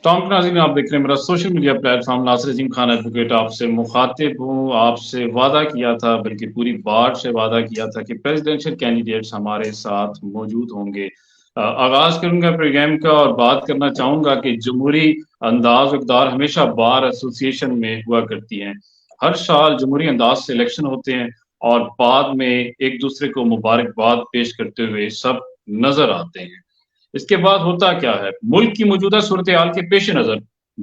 Tom के नाज़रीन, आप देख रहे हैं मेरा social media platform Nasir Azeem Khan advocate आपसे मुखातिब हूँ। आपसे वादा किया था, बल्कि पूरी बार से वादा किया था कि प्रेसिडेंशियल कैंडिडेट्स हमारे साथ मौजूद होंगे। आगाज़ करूँगा प्रोग्राम का और बात करना चाहूँगा कि जमहूरी अंदाज़ इक़्तिदार हमेशा बार एसोसिएशन में हुआ करती हैं। हर साल जमहूरी अंदाज़ से इलेक्शन होते हैं और बाद में एक-दूसरे को मुबारकबाद पेश करते हुए सब नज़र आते हैं। इसके बाद होता क्या है? मुल्क की मौजूदा सूरत-ए-हाल के पेश-ए-नज़र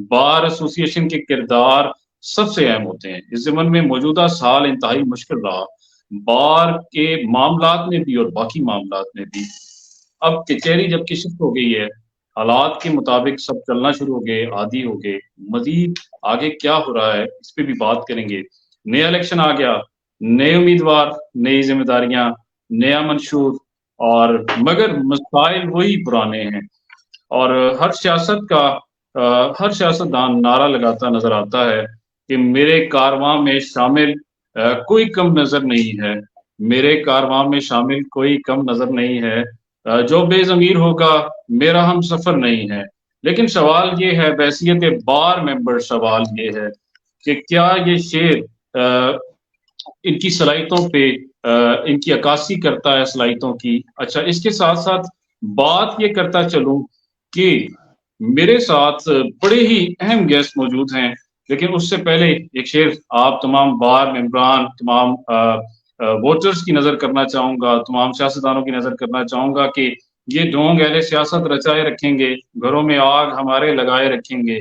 बार एसोसिएशन के किरदार सबसे अहम होते हैं। इस ज़मन में मौजूदा साल इंतहाई मुश्किल रहा। बार के मामलात में भी और बाकी मामलात में भी। अब कचहरी जबकि शिफ्ट हो गई है, हालात के मुताबिक सब चलना शुरू हो गए, आदी हो गए। मज़ीद आगे क्या हो रहा है, इस पे भी बात करेंगे। नया इलेक्शन आ गया, नए उम्मीदवार, नई ज़िम्मेदारियाँ, नया मंशूर और मगर मसाइल वही पुराने हैं। और हर सियासतदान नारा लगाता नज़र आता है कि मेरे कारवां में शामिल कोई कम नज़र नहीं है, मेरे कारवां में शामिल कोई कम नज़र नहीं है। जो बेज़मीर होगा मेरा हमसफ़र नहीं है। लेकिन सवाल ये है, बहैसियत बार मेंबर सवाल ये है कि क्या ये शेर इनकी सलाहियतों पे इनकी अक्कासी करता है सलाहियतों की। अच्छा, इसके साथ-साथ बात ये करता चलूँ कि मेरे साथ बड़े ही अहम गेस्ट मौजूद हैं, लेकिन उससे पहले एक शेर आप तमाम बार मेंबरान, तमाम वोटर्स की नज़र करना चाहूँगा, तमाम सियासतदानों की नज़र करना चाहूँगा कि ये ढोंग अहले सियासत रचाए रखेंगे, घरों में आग हमारे लगाए रखेंगे।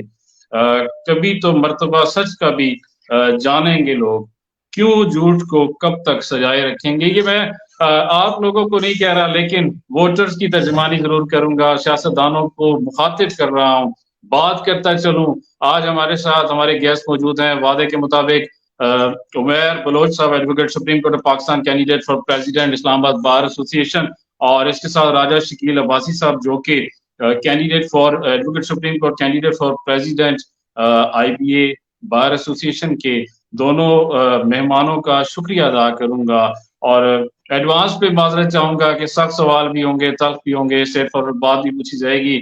कभी तो मर्तबा सच का भी जानेंगे लोग, क्यों झूठ को कब तक सजाए रखेंगे। ये मैं आप लोगों को नहीं कह रहा, लेकिन वोटर्स की तर्जुमानी ज़रूर करूँगा, सियासतदानों को मुखातिब कर रहा हूँ। बात करता चलूँ, आज हमारे साथ हमारे गेस्ट मौजूद हैं, वादे के मुताबिक अ, उमैर बलोच साहब, advocate supreme court of Pakistan, candidate for president Islamabad bar association, और इसके साथ राजा शकील अब्बासी साहब जो कि candidate for advocate supreme court, candidate for president IBA bar association के दोनों मेहमानों का शुक्रिया अदा करूँगा और एडवांस पे माज़रत चाहूँगा कि सख्त सवाल भी होंगे, तल्ख़ भी होंगे, सिर्फ़ और बात भी पूछी जाएगी।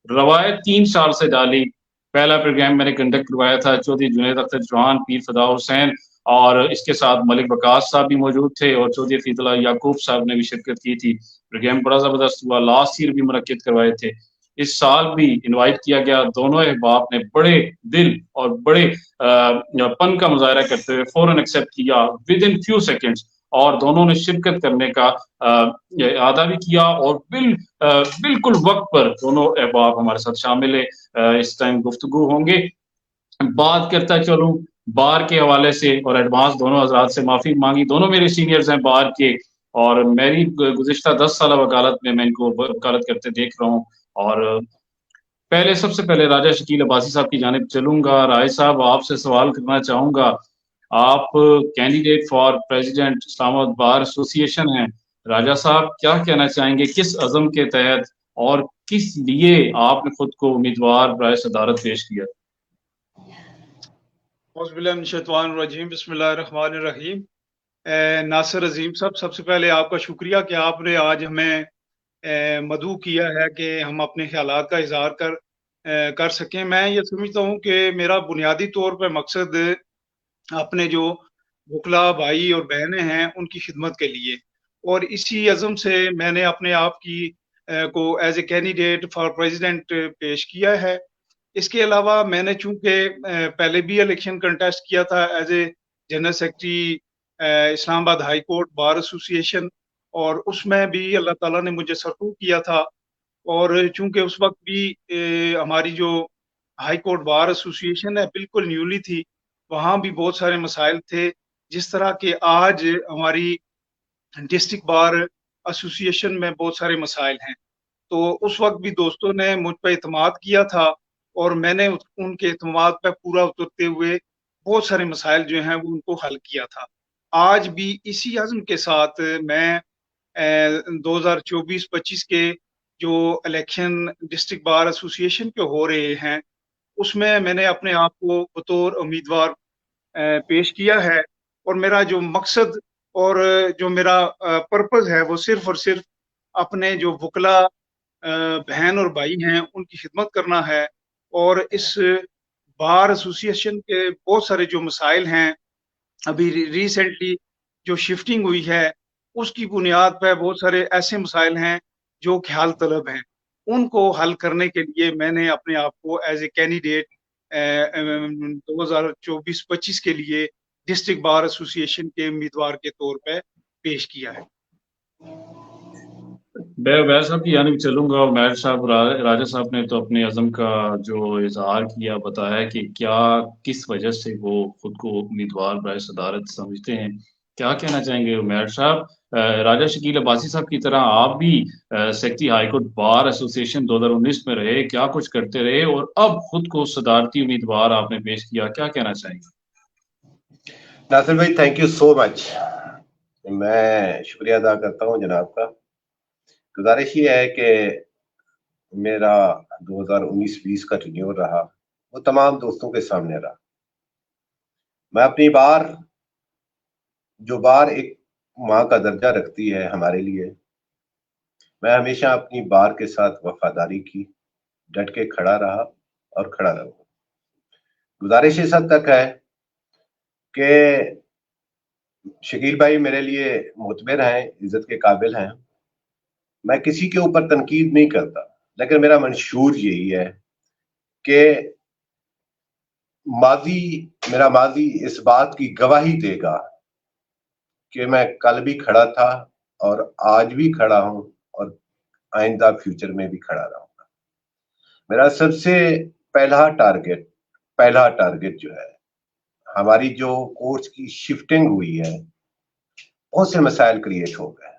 रवायत 3 साल से डाली। पहला प्रोग्राम मैंने कंडक्ट करवाया था, चौधरी जुनैद अख्तर चौहान, पीर फ़िदा हुसैन और इसके साथ मलिक वक़ास साहब भी मौजूद थे और चौधरी हफीज़ुल्लाह याकूब साहब ने भी शिरकत की थी। प्रोग्राम बड़ा ज़बरदस्त हुआ, लास्ट ईयर भी मुनक्किद करवाए थे। इस साल भी इनवाइट किया गया, दोनों अहबाब ने बड़े दिल और बड़े पन का मुज़ाहिरा करते हुए फ़ौरन एक्सेप्ट किया विदिन फ्यू सेकंड्स और दोनों ने शिरकत करने का इरादा भी किया और बिल्कुल वक़्त पर दोनों अहबाब हमारे साथ शामिल है। इस टाइम गुफ्तगू होंगे। बात करता चलूँ बार के हवाले से और एडवांस दोनों हज़रात से माफ़ी माँगी, दोनों मेरे सीनियर्स हैं बार के और मेरी गुज़िश्ता 10 साला वकालत में मैं इनको वकालत करते देख रहा हूँ और पहले सबसे पहले राजा शकील अब्बासी साहब की जानिब चलूँगा। राय साहब, आपसे सवाल करना चाहूँगा। आप candidate for president Islamabad bar association हैं। राजा साहब, क्या कहना चाहेंगे? किस अज़्म के तहत और किस लिए आपने खुद को उम्मीदवार बराए सदारत पेश किया? औज़ुबिल्लाहिमिनश्शैतानिर्रजीम, बिस्मिल्लाहिर्रहमानिर्रहीम। नासिर अज़ीम साहब, सबसे पहले आपका शुक्रिया कि आपने आज हमें मदऊ किया है कि हम अपने ख़्यालात का इज़हार कर सकें। मैं ये समझता हूँ कि मेरा बुनियादी तौर पे मकसद अपने जो वुकला भाई और बहनें हैं, उनकी खिदमत के लिए और इसी अज़म से मैंने अपने आप को as a candidate for president पेश किया है। इसके अलावा मैंने चूँकि पहले भी इलेक्शन कंटेस्ट किया था as a general secretary Islamabad high court bar association और उसमें भी अल्लाह ताला ने मुझे सरफ़ूर किया था और चूँकि उस वक़्त भी हमारी जो हाई कोर्ट बार एसोसिएशन है बिल्कुल न्यूली थी, वहाँ भी बहुत सारे मसाइल थे, जिस तरह के आज हमारी डिस्ट्रिक्ट बार एसोसिएशन में बहुत सारे मसाइल हैं। तो उस वक़्त भी दोस्तों ने मुझ पे इत्मीनान किया था और मैंने उनके इत्मीनान पे पूरा उतरते हुए बहुत सारे मसाइल जो हैं वो उनको हल किया था। आज भी इसी अज़्म के साथ मैं 2024-25 के जो इलेक्शन डिस्ट्रिक्ट बार एसोसिएशन के हो रहे हैं, उसमें मैंने अपने आप को बतौर उम्मीदवार पेश किया है और मेरा जो मकसद और जो मेरा पर्पज़ है वो सिर्फ़ और सिर्फ़ अपने जो वुकला बहन और भाई हैं, उनकी खिदमत करना है اور اس بار ایسوسیشن کے بہت سارے جو مسائل ہیں، ابھی ریسنٹلی جو شفٹنگ ہوئی ہے اس کی بنیاد پہ بہت سارے ایسے مسائل ہیں جو خیال طلب ہیں. ان کو حل کرنے کے لیے میں نے اپنے آپ کو ایز اے کینڈیڈیٹ 2024-25 کے لیے ڈسٹرکٹ بار ایسوسیشن کے امیدوار کے طور پہ پیش کیا ہے. میں عمیر صاحب کی جانب چلوں گا. عمیر صاحب، راجہ صاحب نے تو اپنے عزم کا جو اظہار کیا، بتایا کہ کیا کس وجہ سے وہ خود کو امیدوار برائے صدارت سمجھتے ہیں. کیا کہنا چاہیں گے عمیر صاحب؟ راجہ شکیل عباسی صاحب کی طرح آپ بھی secretary high court bar association 2019 میں رہے، کیا کچھ کرتے رہے، اور اب خود کو صدارتی امیدوار آپ نے پیش کیا، کیا کہنا چاہیں گے؟ ناصر بھائی، تھینک یو سو مچ. میں شکریہ ادا کرتا ہوں جناب کا. گزارش یہ ہے کہ میرا 2019-20 کا ٹینیور رہا وہ تمام دوستوں کے سامنے رہا. میں اپنی بار ایک ماں کا درجہ رکھتی ہے ہمارے لیے، میں ہمیشہ اپنی بار کے ساتھ وفاداری کی، ڈٹ کے کھڑا رہا اور کھڑا رہوں. گزارش اس حد تک ہے کہ شکیل بھائی میرے لیے معتبر ہیں، عزت کے قابل ہیں. میں کسی کے اوپر تنقید نہیں کرتا، لیکن میرا منشور یہی ہے کہ میرا ماضی اس بات کی گواہی دے گا کہ میں کل بھی کھڑا تھا اور آج بھی کھڑا ہوں اور آئندہ فیوچر میں بھی کھڑا رہوں گا. میرا سب سے پہلا ٹارگٹ جو ہے، ہماری جو کورٹس کی شفٹنگ ہوئی ہے، بہت سے مسائل کریٹ ہو گئے.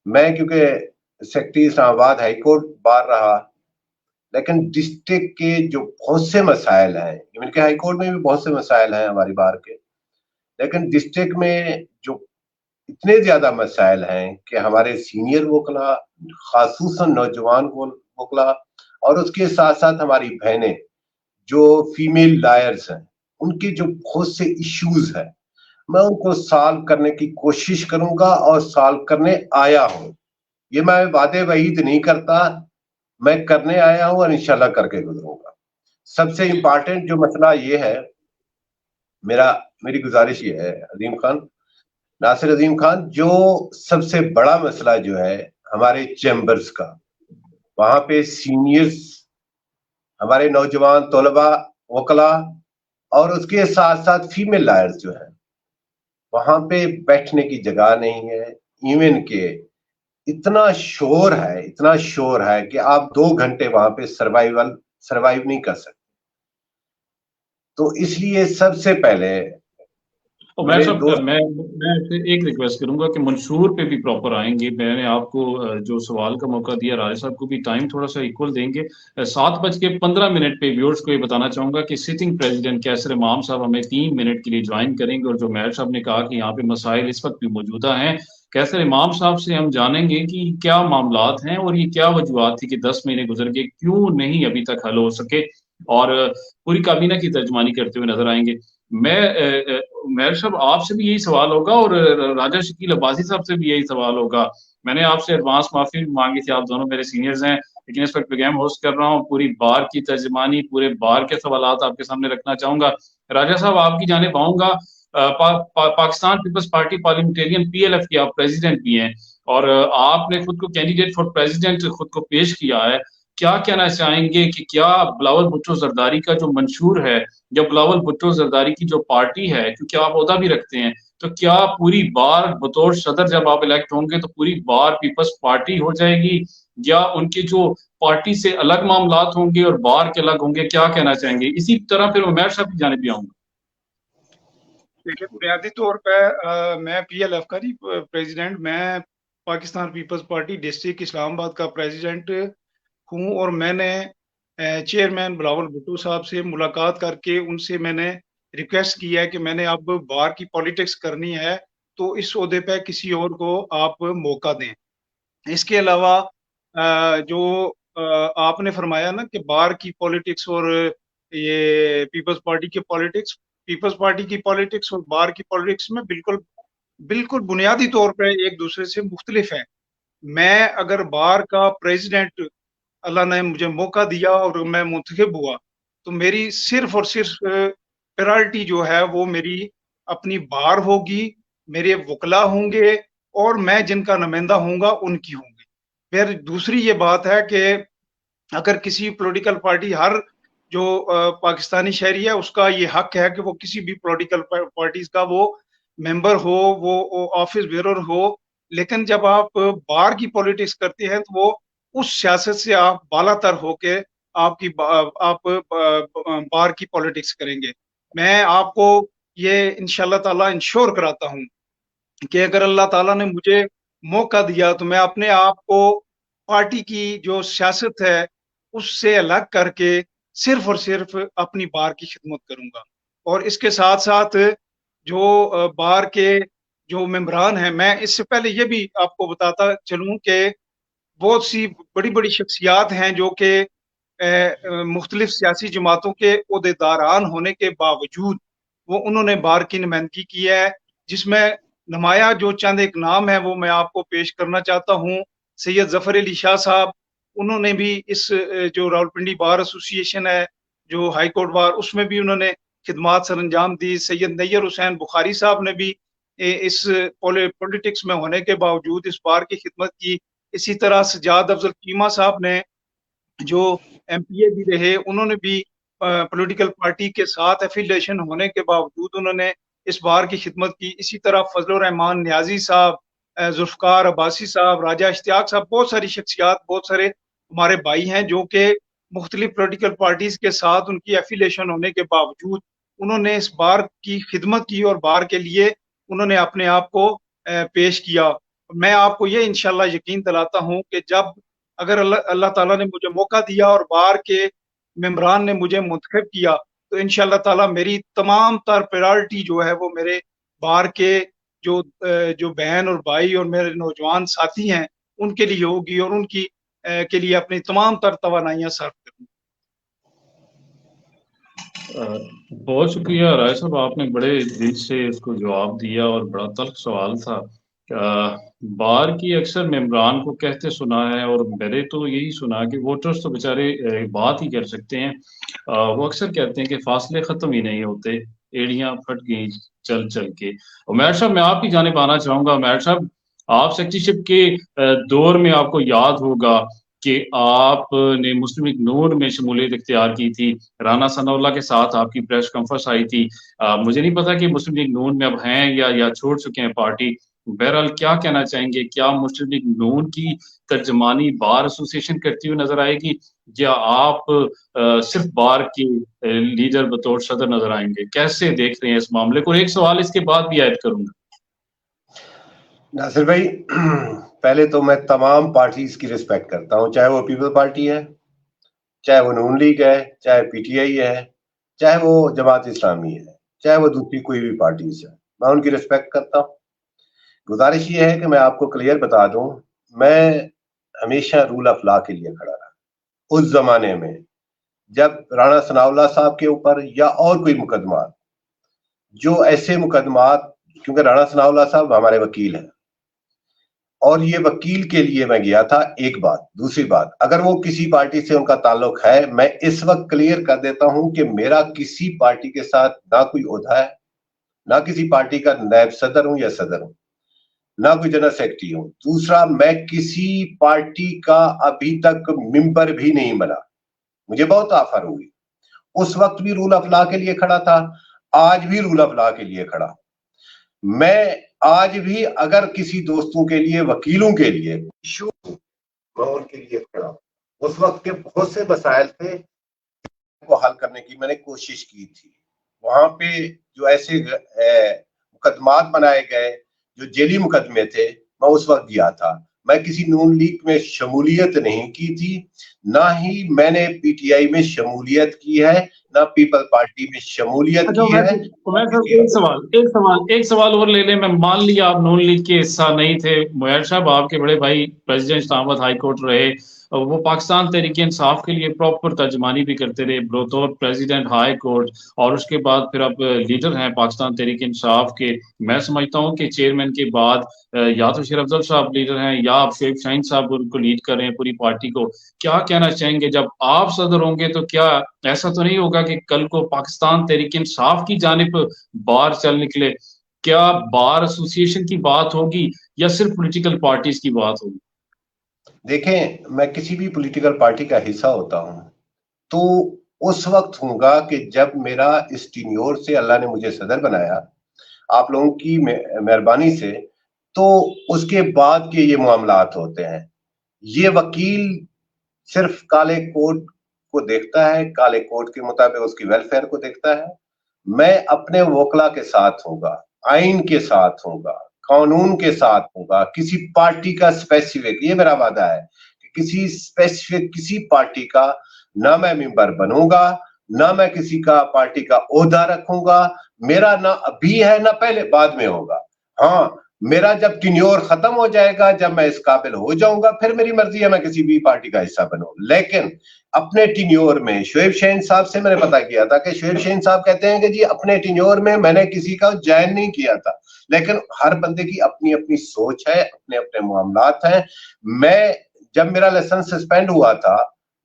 میں کیونکہ سیکرٹری اسلام آباد ہائی کورٹ بار رہا، لیکن ڈسٹرکٹ کے جو بہت سے مسائل ہیں، ایون کہ ہائی کورٹ میں بھی بہت سے مسائل ہیں ہماری بار کے، لیکن ڈسٹرکٹ میں جو اتنے زیادہ مسائل ہیں کہ ہمارے سینئر وکلا، خصوصاً نوجوان وکلا، اور اس کے ساتھ ساتھ ہماری بہنیں جو فیمیل لائرز ہیں، ان کے جو بہت سے ایشوز ہیں، میں ان کو سالو کرنے کی کوشش کروں گا اور سالو کرنے آیا ہوں. یہ میں وعدے وعید نہیں کرتا، میں کرنے آیا ہوں اور انشاءاللہ کر کے گزروں گا. سب سے امپارٹنٹ جو مسئلہ یہ ہے، میری گزارش یہ ہے ناصر عظیم خان، جو سب سے بڑا مسئلہ جو ہے ہمارے چیمبرز کا، وہاں پہ سینئرز، ہمارے نوجوان طلباء، وکلا، اور اس کے ساتھ ساتھ فیمیل لائرز جو ہیں، وہاں پہ بیٹھنے کی جگہ نہیں ہے. ایون کہ اتنا شور ہے کہ آپ 2 گھنٹے وہاں پہ سروائیو نہیں کر سکتے. تو اس لیے سب سے پہلے عمیر صاحب، میں ایک ریکویسٹ کروں گا کہ منشور پہ بھی پراپر آئیں گے. میں نے آپ کو جو سوال کا موقع دیا، راجہ صاحب کو بھی ٹائم تھوڑا سا ایکول دیں گے. 7:15 پہ ویورز کو یہ بتانا چاہوں گا کہ سٹنگ پریزیڈنٹ کیسر امام صاحب ہمیں 3 منٹ کے لیے جوائن کریں گے. اور جو عمیر صاحب نے کہا کہ یہاں پہ مسائل اس وقت بھی موجودہ ہیں، کیسر امام صاحب سے ہم جانیں گے کہ کیا معاملات ہیں اور یہ کیا وجوہات تھی کہ 10 مہینے گزر گئے، کیوں نہیں ابھی تک حل ہو سکے، اور پوری کابینہ کی ترجمانی کرتے ہوئے نظر آئیں گے. میں عمیر صاحب آپ سے بھی یہی سوال ہوگا اور راجہ شکیل عباسی صاحب سے بھی یہی سوال ہوگا. میں نے آپ سے ایڈوانس معافی مانگی تھی، آپ دونوں میرے سینئرز ہیں، لیکن اس وقت پروگرام ہوسٹ کر رہا ہوں. پوری بار کی ترجمانی، پورے بار کے سوالات آپ کے سامنے رکھنا چاہوں گا. راجہ صاحب، آپ کی جانب آؤں گا. Pakistan peoples party parliamentarian PLF کی آپ پریزیڈنٹ بھی ہیں، اور آپ نے خود کو کینڈیڈیٹ فار پریزیڈنٹ خود کو پیش کیا ہے. کیا کہنا چاہیں گے کہ کیا بلاول بھٹو زرداری کا جو منشور ہے، یا بلاول بھٹو زرداری کی جو پارٹی ہے، کیونکہ آپ عہدہ بھی رکھتے ہیں، تو کیا پوری بار بطور صدر جب آپ الیکٹ ہوں گے تو پوری بار پیپلز پارٹی ہو جائے گی، یا ان کے جو پارٹی سے الگ معاملات ہوں گے اور بار کے الگ ہوں گے؟ کیا کہنا چاہیں گے؟ اسی طرح پھر عمیر صاحب کی جانب بھی آؤں گا. دیکھیے، بنیادی طور پہ میں PLF کا نہیں پریزیڈنٹ، میں پاکستان پیپلز پارٹی ڈسٹرکٹ اسلام آباد کا پریزیڈنٹ ہوں. اور میں نے چیئرمین بلاول بھٹو صاحب سے ملاقات کر کے ان سے میں نے ریکویسٹ کیا ہے کہ میں نے اب بار کی پالیٹکس کرنی ہے تو اس عہدے پہ کسی اور کو آپ موقع دیں. اس کے علاوہ جو آپ نے فرمایا نا کہ بار کی پالیٹکس اور یہ پیپلز پارٹی کی پالیٹکس، پیپلز پارٹی کی پالیٹکس اور بار کی پالیٹکس میں بالکل بنیادی طور پہ ایک دوسرے سے مختلف ہے. میں اگر بار کا پریزیڈنٹ अल्लाह ने मुझे मौका दिया और मैं मुंतखब हुआ, तो मेरी सिर्फ और सिर्फ प्रायोरिटी जो है वो मेरी अपनी बार होगी, मेरे वकला होंगे और मैं जिनका नुमाइंदा होऊंगा उनकी होंगी। फिर दूसरी ये बात है कि अगर किसी पॉलिटिकल पार्टी, हर जो पाकिस्तानी शहरी है उसका ये हक है कि वो किसी भी पॉलिटिकल पार्टीज का वो मेंबर हो, वो ऑफिस बेरर हो, लेकिन जब आप बार की पॉलिटिक्स करते हैं तो वो उस सियासत से आप बालातर होके आप बार की पॉलिटिक्स करेंगे। मैं आपको ये इंशाल्लाह ताला इंश्योर कराता हूँ कि अगर अल्लाह ताला ने मुझे मौका दिया तो मैं अपने आप को पार्टी की जो सियासत है उससे अलग करके सिर्फ और सिर्फ अपनी बार की खिदमत करूंगा। और इसके साथ साथ जो बार के जो मेंबरान हैं, मैं इससे पहले ये भी आपको बताता चलूं कि बहुत सी बड़ी बड़ी शख्सियात हैं जो कि मुख्तलिफ सियासी जमातों के ओहदेदारान होने के बावजूद वो उन्होंने बार की नुमाइंदगी की है, जिसमें नुमाया जो चंद एक नाम है वो मैं आपको पेश करना चाहता हूँ। सैयद जफर अली शाह साहब, उन्होंने भी इस जो रावलपिंडी बार एसोसिएशन है जो हाई कोर्ट बार, उसमें भी उन्होंने खिदमात सर अंजाम दी। सैयद नैयर हुसैन बुखारी साहब ने भी इस पॉलिटिक्स में होने के बावजूद इस बार की खिदमत की। इसी तरह सजाद अफजल चीमा साहब ने जो एमपीए भी रहे, उन्होंने भी पॉलिटिकल पार्टी के साथ एफिलिएशन होने के बावजूद उन्होंने इस बार की खिदमत की। इसी तरह फजलुर रहमान न्याजी साहब, जुल्फकार अब्बासी साहब, राजा इश्तियाक साहब, बहुत सारी शख्सियात, बहुत सारे हमारे भाई हैं जो कि मुख्तलिफ पॉलिटिकल पार्टीज के साथ उनकी एफिलिएशन होने के बावजूद उन्होंने इस बार की खिदमत की और बार के लिए उन्होंने अपने आप को पेश किया। मैं आपको ये इंशाल्लाह यकीन दिलाता हूँ कि जब अगर अल्लाह ताला ने मुझे मौका दिया और बार के मेंबरान ने मुझे मुंतखब किया तो इंशाल्लाह ताला मेरी तमाम तर प्रायोरिटी जो है वो मेरे बार के जो बहन और भाई और मेरे नौजवान साथी हैं उनके लिए होगी और उनकी के लिए अपनी तमाम तर तवानाइयां सर्व करूंगा। बहुत शुक्रिया राय साहब, आपने बड़े दिल से इसको जवाब दिया और बड़ा तल्ख सवाल था। बार की अक्सर मेंबरान को कहते सुना है और मैंने तो यही सुना कि वोटर्स तो बेचारे बात ही कर सकते हैं। वो अक्सर कहते हैं कि फासले खत्म ही नहीं होते, एड़ियां फट गई चल चल के। उमैर साहब, मैं आपकी जानिब आना चाहूंगा। उमैर साहब, आप सेक्रेटरीशिप के दौर में आपको याद होगा कि आपने मुस्लिम लीग नून में शमूलियत इख्तियार की थी, राना सनाउल्लाह के साथ आपकी प्रेस कॉन्फ्रेंस आई थी। मुझे नहीं पता कि मुस्लिम लीग नून में अब हैं या छोड़ चुके हैं पार्टी। बहरहाल क्या कहना चाहेंगे, क्या मुस्लिम लीग नून की तर्जमानी बार एसोसिएशन करती हुई नजर आएगी या आप सिर्फ बार की लीडर बतौर सदर नजर आएंगे? कैसे देख रहे हैं इस मामले को? एक सवाल इसके बाद भी ऐड करूंगा। नासिर भाई, पहले तो मैं तमाम पार्टीज की रिस्पेक्ट करता हूं, चाहे वो पीपल पार्टी है, चाहे वो नून लीग है, चाहे पीटीआई है, चाहे वो जमात इस्लामी है, चाहे वो दूसरी कोई भी पार्टीज है, मैं उनकी रिस्पेक्ट करता हूं। गुजारिश ये है कि मैं आपको क्लियर बता दूं, मैं हमेशा रूल ऑफ लॉ के लिए खड़ा रहा। उस जमाने में जब राणा सनाउल्लाह साहब के ऊपर या और कोई मुकदमा, जो ऐसे मुकदमात, क्योंकि राणा सनाउल्लाह साहब हमारे वकील हैं और ये वकील के लिए मैं गया था, एक बात। दूसरी बात, अगर वो किसी पार्टी से उनका ताल्लुक है, मैं इस वक्त क्लियर कर देता हूं कि मेरा किसी पार्टी के साथ ना कोई ओहदा है, ना किसी पार्टी का नायब सदर हूं या सदर हूं, ना कोई जनरल सेक्रेटरी हूं। दूसरा, मैं किसी पार्टी का अभी तक मेंबर भी नहीं बना, मुझे बहुत ऑफर हुई। उस वक्त भी रूल ऑफ लॉ के लिए खड़ा था, आज भी रूल ऑफ लॉ के लिए खड़ा। मैं आज भी अगर किसी दोस्तों के लिए, वकीलों के लिए इशू, मैं उनके लिए खड़ा। उस वक्त के बहुत से मसाइल थे को हल करने की मैंने कोशिश की थी। वहां पे जो ऐसे मुकदमात बनाए गए, जो जेली मुकदमे थे, मैं उस वक्त गया था। मैं किसी नून लीग में शमूलियत नहीं की थी, ना ही मैंने पीटीआई में शमूलियत की है, ना पीपल पार्टी में शमूलियत की है। एक सवाल और ले लें। मैं मान लिया आप नून लीग के हिस्सा नहीं थे, मुयर साहब आपके बड़े भाई प्रेसिडेंट इस्लामाबाद हाई कोर्ट रहे, वो पाकिस्तान तहरीक इंसाफ के लिए प्रॉपर तर्जमानी भी करते रहे, बतौर प्रेसिडेंट हाई कोर्ट, और उसके बाद फिर अब लीडर हैं पाकिस्तान तहरीक इंसाफ के। मैं समझता हूँ कि चेयरमैन के बाद या तो शेर अफजल साहब लीडर हैं या आप शोएब शाहीन साहब उनको लीड कर रहे हैं पूरी पार्टी को। क्या कहना चाहेंगे, जब आप सदर होंगे तो क्या ऐसा तो नहीं होगा कि कल को पाकिस्तान तहरीक इंसाफ की जानिब बार चल निकले? क्या बार एसोसिएशन की बात होगी या सिर्फ पॉलिटिकल पार्टीज की बात होगी? देखें, मैं किसी भी पॉलिटिकल पार्टी का हिस्सा होता हूं तो उस वक्त होगा कि जब मेरा इस टीन्योर से अल्लाह ने मुझे सदर बनाया, आप लोगों की मेहरबानी से, तो उसके बाद के ये मामलात होते हैं। ये वकील सिर्फ काले कोट को देखता है, काले कोट के मुताबिक उसकी वेलफेयर को देखता है। मैं अपने वकला के साथ होगा, आइन के साथ होगा, कानून के साथ होगा। किसी पार्टी का स्पेसिफिक, ये मेरा वादा है कि किसी स्पेसिफिक किसी पार्टी का ना मैं मेंबर बनूंगा, ना मैं किसी का पार्टी का ओहदा रखूंगा। मेरा ना अभी है ना पहले बाद में होगा। हाँ, मेरा जब टिन्योर खत्म हो जाएगा, जब मैं इस काबिल हो जाऊंगा, फिर मेरी मर्जी है मैं किसी भी पार्टी का हिस्सा बनूं। लेकिन अपने टिन्योर में शोएब शाहीन साहब से मैंने पता किया था कि शोएब शाहीन साहब कहते हैं कि जी अपने टिन्योर में मैंने किसी का ज्वाइन नहीं किया था। लेकिन हर बंदे की अपनी अपनी सोच है, अपने अपने मामलात हैं। मैं जब मेरा लाइसेंस सस्पेंड हुआ था,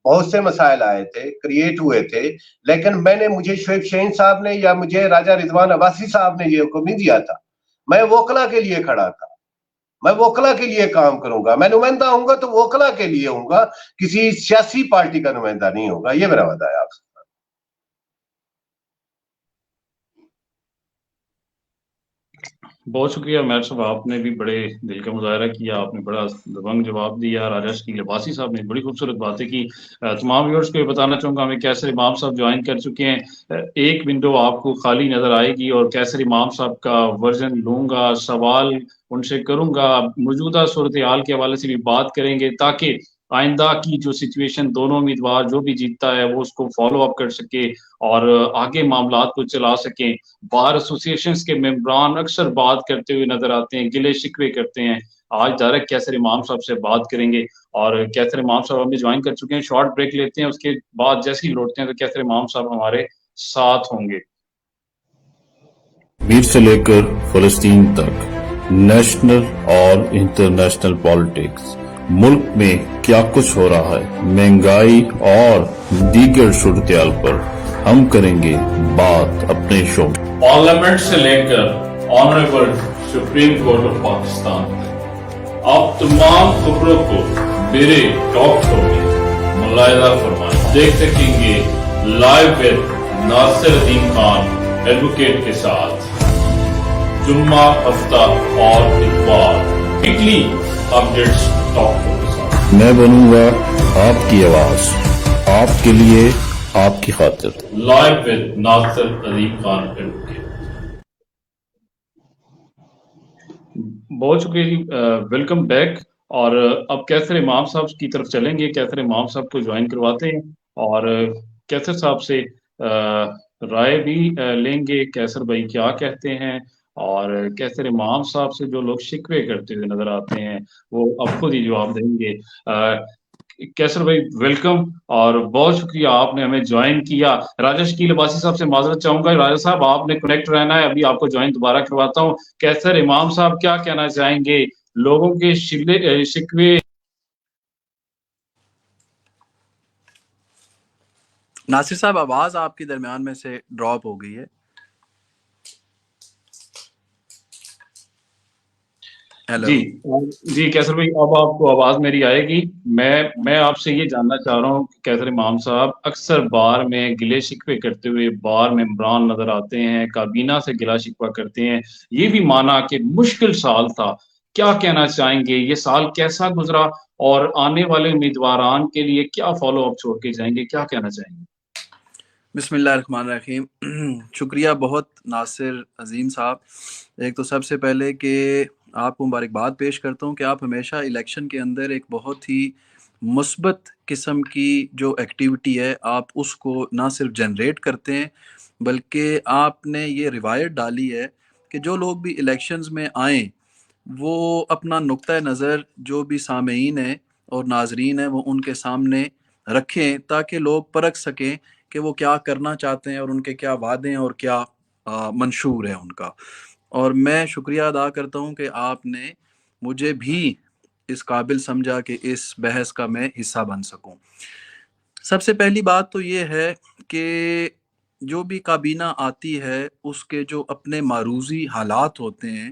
बहुत से मसाइल आए थे, क्रिएट हुए थे, लेकिन मुझे शोएब शाहीन साहब ने या मुझे राजा रिजवान अब्बासी साहब ने ये हुक्म नहीं दिया था। मैं वोकला के लिए खड़ा था, मैं वोकला के लिए काम करूंगा। मैं नुमाइंदा होऊंगा तो वोकला के लिए होऊंगा, किसी सियासी पार्टी का नुमाइंदा नहीं होगा। ये मेरा वादा है आपसे। बहुत शुक्रिया मेयर साहब, आपने भी बड़े दिल का मुजाहरा किया, आपने बड़ा दबंग जवाब दिया। राजा शकील अब्बासी साहब ने बड़ी खूबसूरत बातें की। तमाम व्यूअर्स को ये बताना चाहूँगा, हमें कैसर इमाम साहब ज्वाइन कर चुके हैं। एक विंडो आपको खाली नज़र आएगी और कैसर इमाम साहब का वर्जन लूँगा, सवाल उनसे करूँगा, मौजूदा सूरत हाल के हवाले से भी बात करेंगे ताकि आइंदा की जो सिचुएशन, दोनों उम्मीदवार जो भी जीतता है वो उसको फॉलो अप कर सके और आगे मामलात को चला सकें। बार एसोसिएशंस के मेंबरान अक्सर बात करते हुए नजर आते हैं, गिले शिकवे करते हैं। आज डायरेक्ट कैसर इमाम साहब से बात करेंगे और कैसर इमाम साहब हमें ज्वाइन कर चुके हैं। शॉर्ट ब्रेक लेते हैं, उसके बाद जैसे ही लौटते हैं तो कैसर इमाम साहब हमारे साथ होंगे। कश्मीर से लेकर फलस्तीन तक, नेशनल और इंटरनेशनल पॉलिटिक्स, मुल्क में क्या कुछ हो रहा है, महंगाई और दीगर सूरत-ए-हाल पर हम करेंगे बात अपने शो। पार्लियामेंट से लेकर honourable supreme court of Pakistan, आप तमाम खबरों को मेरे टॉक शो में मुलाहिजा फरमाएं। देख सकेंगे live with Nasir Adeem Khan advocate के साथ, जुम्मा, हफ्ता और इतवार वीकली अपडेट्स टॉक शो के साथ। मैं बनूंगा आपकी आवाज, आपके लिए, आपकी खातिर। Live with Nasir Adeem Khan advocate. बहुत शुक्रिया जी, वेलकम बैक। और अब कैसर इमाम साहब की तरफ चलेंगे, कैसर इमाम साहब को ज्वाइन करवाते हैं और कैसर साहब से राय भी लेंगे, कैसर भाई क्या कहते हैं। और कैसर इमाम साहब से जो लोग शिकवे करते हुए नजर आते हैं वो अब खुद ही जवाब देंगे। कैसर भाई वेलकम और बहुत शुक्रिया आपने हमें ज्वाइन किया। राजा शकील अब्बासी साहब से माजरत चाहूंगा, राजा साहब आपने कनेक्ट रहना है, अभी आपको ज्वाइन दोबारा करवाता हूँ। कैसर इमाम साहब क्या कहना चाहेंगे, लोगों के शिकवे? नासिर साहब, आवाज आपकी दरमियान में से ड्रॉप हो गई है। हेलो जी कैसर भाई, अब आपको आवाज मेरी आएगी। मैं आपसे ये जानना चाह रहा हूँ, कैसर इमाम साहब अक्सर बार में गिले शिकवे करते हुए बार में मेंबरान नजर आते हैं, काबीना से गिला शिकवा करते हैं, ये भी माना कि मुश्किल साल था। क्या कहना चाहेंगे, ये साल कैसा गुजरा और आने वाले उम्मीदवारान के लिए क्या फॉलो अप छोड़ के जाएंगे, क्या कहना चाहेंगे? बिस्मिल्लाहिर्रहमानिर्रहीम। शुक्रिया बहुत नासिर अजीम साहब। एक तो सबसे पहले कि आपको मुबारकबाद पेश करता हूँ कि आप हमेशा इलेक्शन के अंदर एक बहुत ही मुस्बत किस्म की जो एक्टिविटी है आप उसको ना सिर्फ जनरेट करते हैं बल्कि आपने ये रिवायत डाली है कि जो लोग भी इलेक्शंस में आएँ वो अपना नुक्ता नज़र जो भी सामीन है اور ناظرین ہیں وہ ان کے سامنے رکھیں تاکہ لوگ پرکھ سکیں کہ وہ کیا کرنا چاہتے ہیں اور ان کے کیا وعدے ہیں اور کیا منشور ہے ان کا. اور میں شکریہ ادا کرتا ہوں کہ آپ نے مجھے بھی اس قابل سمجھا کہ اس بحث کا میں حصہ بن سکوں. سب سے پہلی بات تو یہ ہے کہ جو بھی کابینہ آتی ہے اس کے جو اپنے معروضی حالات ہوتے ہیں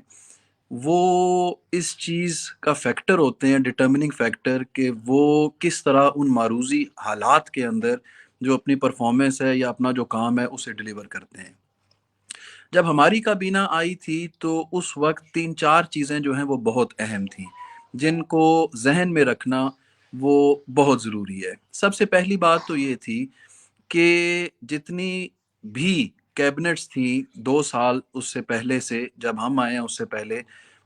وہ اس چیز کا فیکٹر ہوتے ہیں، ڈٹرمننگ فیکٹر، کہ وہ کس طرح ان معروضی حالات کے اندر جو اپنی پرفارمنس ہے یا اپنا جو کام ہے اسے ڈیلیور کرتے ہیں. جب ہماری کابینہ آئی تھی تو اس وقت 3-4 چیزیں جو ہیں وہ بہت اہم تھیں جن کو ذہن میں رکھنا وہ بہت ضروری ہے. سب سے پہلی بات تو یہ تھی کہ جتنی بھی کیبنٹس تھیں 2 سال اس سے پہلے سے، جب ہم آئے ہیں اس سے پہلے،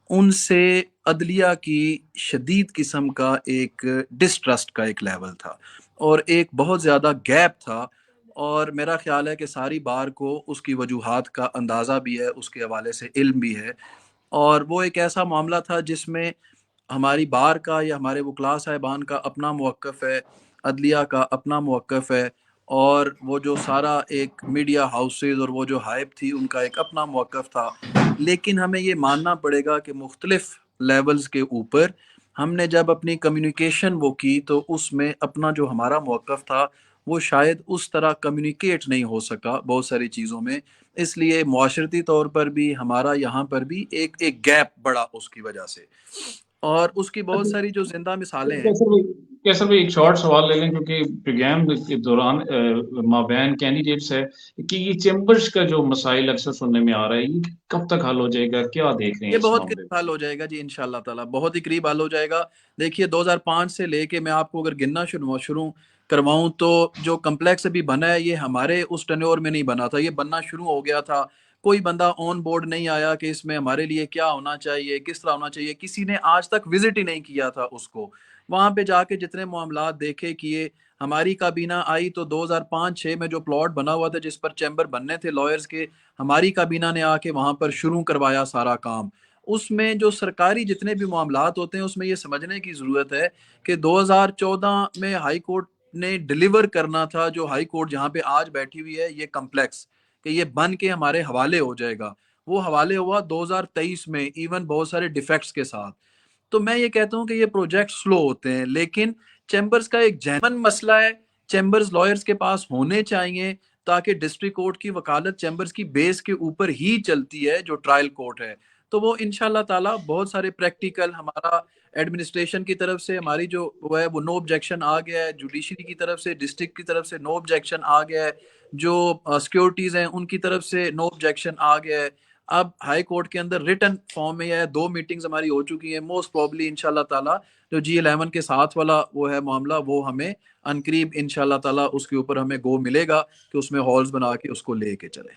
ان سے عدلیہ کی شدید قسم کا ایک ڈسٹرسٹ کا ایک لیول تھا اور ایک بہت زیادہ گیپ تھا. اور میرا خیال ہے کہ ساری بار کو اس کی وجوہات کا اندازہ بھی ہے، اس کے حوالے سے علم بھی ہے. اور وہ ایک ایسا معاملہ تھا جس میں ہماری بار کا یا ہمارے وکلاء صاحبان کا اپنا موقف ہے، عدلیہ کا اپنا موقف ہے، اور وہ جو سارا ایک میڈیا ہاؤسز اور وہ جو ہائپ تھی ان کا ایک اپنا موقف تھا. لیکن ہمیں یہ ماننا پڑے گا کہ مختلف لیولز کے اوپر ہم نے جب اپنی کمیونیکیشن وہ کی تو اس میں اپنا جو ہمارا موقف تھا وہ شاید اس طرح کمیونیکیٹ نہیں ہو سکا بہت ساری چیزوں میں. اس لیے معاشرتی طور پر بھی ہمارا یہاں پر بھی ایک گیپ بڑا اس کی وجہ سے. اور اس کی بہت ساری جو زندہ مثالیں ہیں. کیسر بھائی ایک شارٹ سوال لے لیں کیونکہ پروگرام کے دوران مابین کینڈیڈیٹس ہے کہ یہ چیمبرز کا جو مسائل اکثر سننے میں آ رہا ہے یہ کب تک حل ہو جائے گا، کیا دیکھ رہے ہیں یہ اس بہت معاملے قریب حل ہو جائے گا جی، انشاءاللہ تعالیٰ بہت ہی قریب حل ہو جائے گا. دیکھیے 2005 سے لے کے میں آپ کو اگر گننا شروع کرواؤں تو جو کمپلیکس ابھی بنا ہے یہ ہمارے اس ٹینیور میں نہیں بنا تھا، یہ بننا شروع ہو گیا تھا. کوئی بندہ آن بورڈ نہیں آیا کہ اس میں ہمارے لیے کیا ہونا چاہیے، کس طرح ہونا چاہیے. کسی نے آج تک وزٹ ہی نہیں کیا تھا اس کو. وہاں پہ جا کے جتنے معاملات دیکھے کیے. ہماری کابینہ آئی تو 2005-6 میں جو پلاٹ بنا ہوا تھا جس پر چیمبر بننے تھے لائرز کے، ہماری کابینہ نے آ کے وہاں پر شروع کروایا سارا کام. اس میں جو سرکاری جتنے بھی معاملات ہوتے ہیں اس میں یہ سمجھنے کی ضرورت ہے کہ 2014 میں ہائی کورٹ نے ڈیلیور کرنا تھا، جو ہائی کورٹ جہاں پہ آج بیٹھی ہوئی ہے یہ کمپلیکس، کہ یہ بن کے ہمارے حوالے ہو جائے گا. وہ حوالے ہوا 2023 میں، ایون بہت سارے ڈیفیکٹس کے ساتھ. تو میں یہ کہتا ہوں کہ یہ پروجیکٹ سلو ہوتے ہیں، لیکن چیمبرز کا ایک جینون مسئلہ ہے، چیمبرز لائرز کے پاس ہونے چاہیے تاکہ ڈسٹرکٹ کورٹ کی وکالت چیمبرز کی بیس کے اوپر ہی چلتی ہے جو ٹرائل کورٹ ہے. تو وہ انشاءاللہ تعالیٰ بہت سارے پریکٹیکل، ہمارا ایڈمنسٹریشن کی طرف سے ہماری جو وہ ہے وہ نو آبجیکشن آ گیا ہے، جوڈیشری کی طرف سے، ڈسٹرکٹ کی طرف سے نو آبجیکشن آ گیا ہے، جو سیکیورٹیز ہیں ان کی طرف سے نو آبجیکشن آ گیا ہے. اب ہائی کورٹ کے اندر ریٹن فارم میں 2 میٹنگز ہماری ہو چکی ہیں. موسٹ پروبلی انشاءاللہ تعالیٰ جو G11 کے ساتھ والا وہ ہے معاملہ وہ ہمیں انقریب انشاءاللہ تعالیٰ اس کے اوپر ہمیں گو ملے گا کہ اس میں ہالز بنا کے اس کو لے کے چلیں.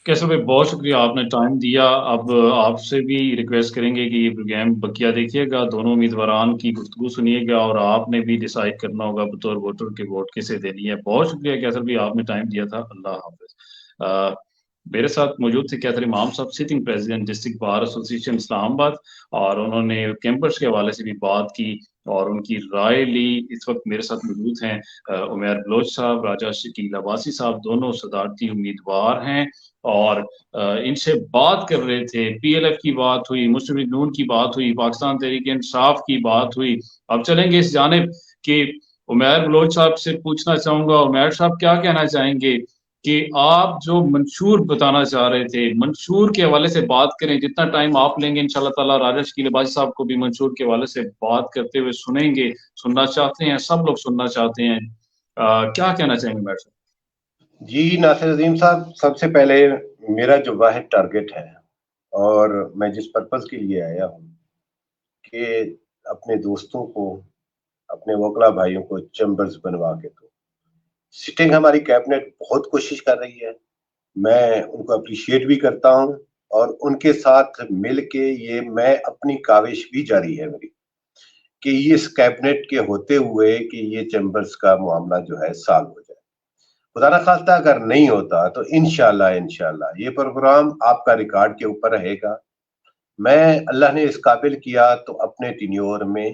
کیسر بھائی بہت شکریہ، آپ نے ٹائم دیا. اب آپ سے بھی ریکویسٹ کریں گے کہ یہ پروگرام بقیہ دیکھیے گا، دونوں امیدواران کی گفتگو سنیے گا اور آپ نے بھی ڈیسائیڈ کرنا ہوگا بطور ووٹر کے ووٹ کسے دینی ہے. بہت شکریہ کیسر بھائی، آپ نے ٹائم دیا تھا. اللہ حافظ. میرے ساتھ موجود تھے کیسر امام صاحب، sitting president district bar association Islamabad, اور انہوں نے کیمپس کے حوالے سے بھی بات کی اور ان کی رائے لی. اس وقت میرے ساتھ موجود ہیں عمیر بلوچ صاحب، راجہ شکیل عباسی صاحب، دونوں صدارتی امیدوار ہیں اور ان سے بات کر رہے تھے. پی ایل ایف کی بات ہوئی، مسلم لیگ نون کی بات ہوئی، پاکستان تحریک انصاف کی بات ہوئی. اب چلیں گے اس جانب کہ عمیر بلوچ صاحب سے پوچھنا چاہوں گا، عمیر صاحب کیا کہنا چاہیں گے کہ آپ جو منشور بتانا چاہ رہے تھے، منشور کے حوالے سے بات کریں. جتنا ٹائم آپ لیں گے انشاءاللہ تعالیٰ راجہ شکیل عباسی صاحب کو بھی منشور کے حوالے سے بات کرتے ہوئے سنیں گے. سننا چاہتے ہیں، سب لوگ سننا چاہتے ہیں. کیا کہنا چاہیں گے عمیر صاحب؟ جی ناصر عظیم صاحب، سب سے پہلے میرا جو واحد ٹارگٹ ہے اور میں جس پرپز کے لیے آیا ہوں کہ اپنے دوستوں کو، اپنے وکلا بھائیوں کو چیمبرز بنوا کے دو. سٹنگ ہماری کیبنٹ بہت کوشش کر رہی ہے، میں ان کو اپریشیٹ بھی کرتا ہوں اور ان کے ساتھ مل کے یہ میں اپنی کاوش بھی جاری ہے میری کہ یہ اس کیبنٹ کے ہوتے ہوئے کہ یہ چیمبرز کا معاملہ جو ہے سالو ہو جائے. خدا نہ خواستہ اگر نہیں ہوتا تو انشاءاللہ یہ پروگرام آپ کا ریکارڈ کے اوپر رہے گا. میں اللہ نے اس قابل کیا تو اپنے ٹینیور میں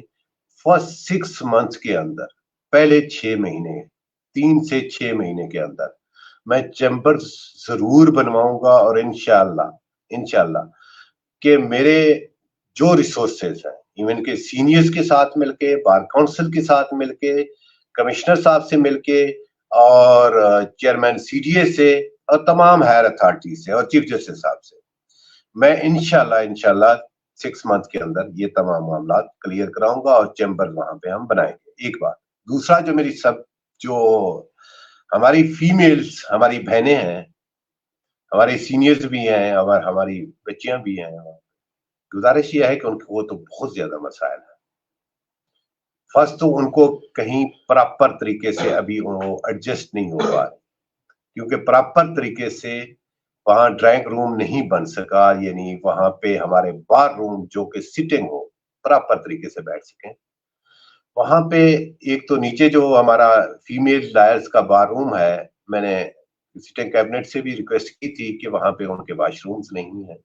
फर्स्ट 6 मंथ्स के अंदर, पहले 6 महीने, 3 से 6 महीने के अंदर मैं चैम्बर जरूर बनवाऊंगा, और इंशाल्लाह कि मेरे जो रिसोर्सेज हैं, इवन के सीनियर्स के साथ मिलके, बार काउंसिल के साथ मिलके, कमिश्नर साहब से मिलके, और चेयरमैन सीडीए से, और तमाम हायर अथॉरिटी से, और चीफ जस्टिस साहब से, मैं इंशाल्लाह 6 मंथ के अंदर ये तमाम मामला क्लियर कराऊंगा और चैम्बर वहां पे हम बनाएंगे। एक बात। दूसरा, जो हमारी फीमेल्स, हमारी बहनें हैं, हमारे सीनियर्स भी हैं और हमारी बच्चियां भी हैं, गुजारिश यह है कि उनको तो बहुत ज्यादा मसाइल है। फर्स्ट तो उनको कहीं प्रॉपर तरीके से अभी वो एडजस्ट नहीं हो पा रहे, क्योंकि प्रॉपर तरीके से वहां ड्राइंग रूम नहीं बन सका, यानी वहां पे हमारे बार रूम जो कि सिटिंग हो, प्रॉपर तरीके से बैठ सकें। वहां पे एक तो नीचे जो हमारा फीमेल लॉयर्स का बार रूम है, मैंने सिटिंग कैबिनेट से भी रिक्वेस्ट की थी कि वहां पे उनके वॉशरूम्स नहीं है।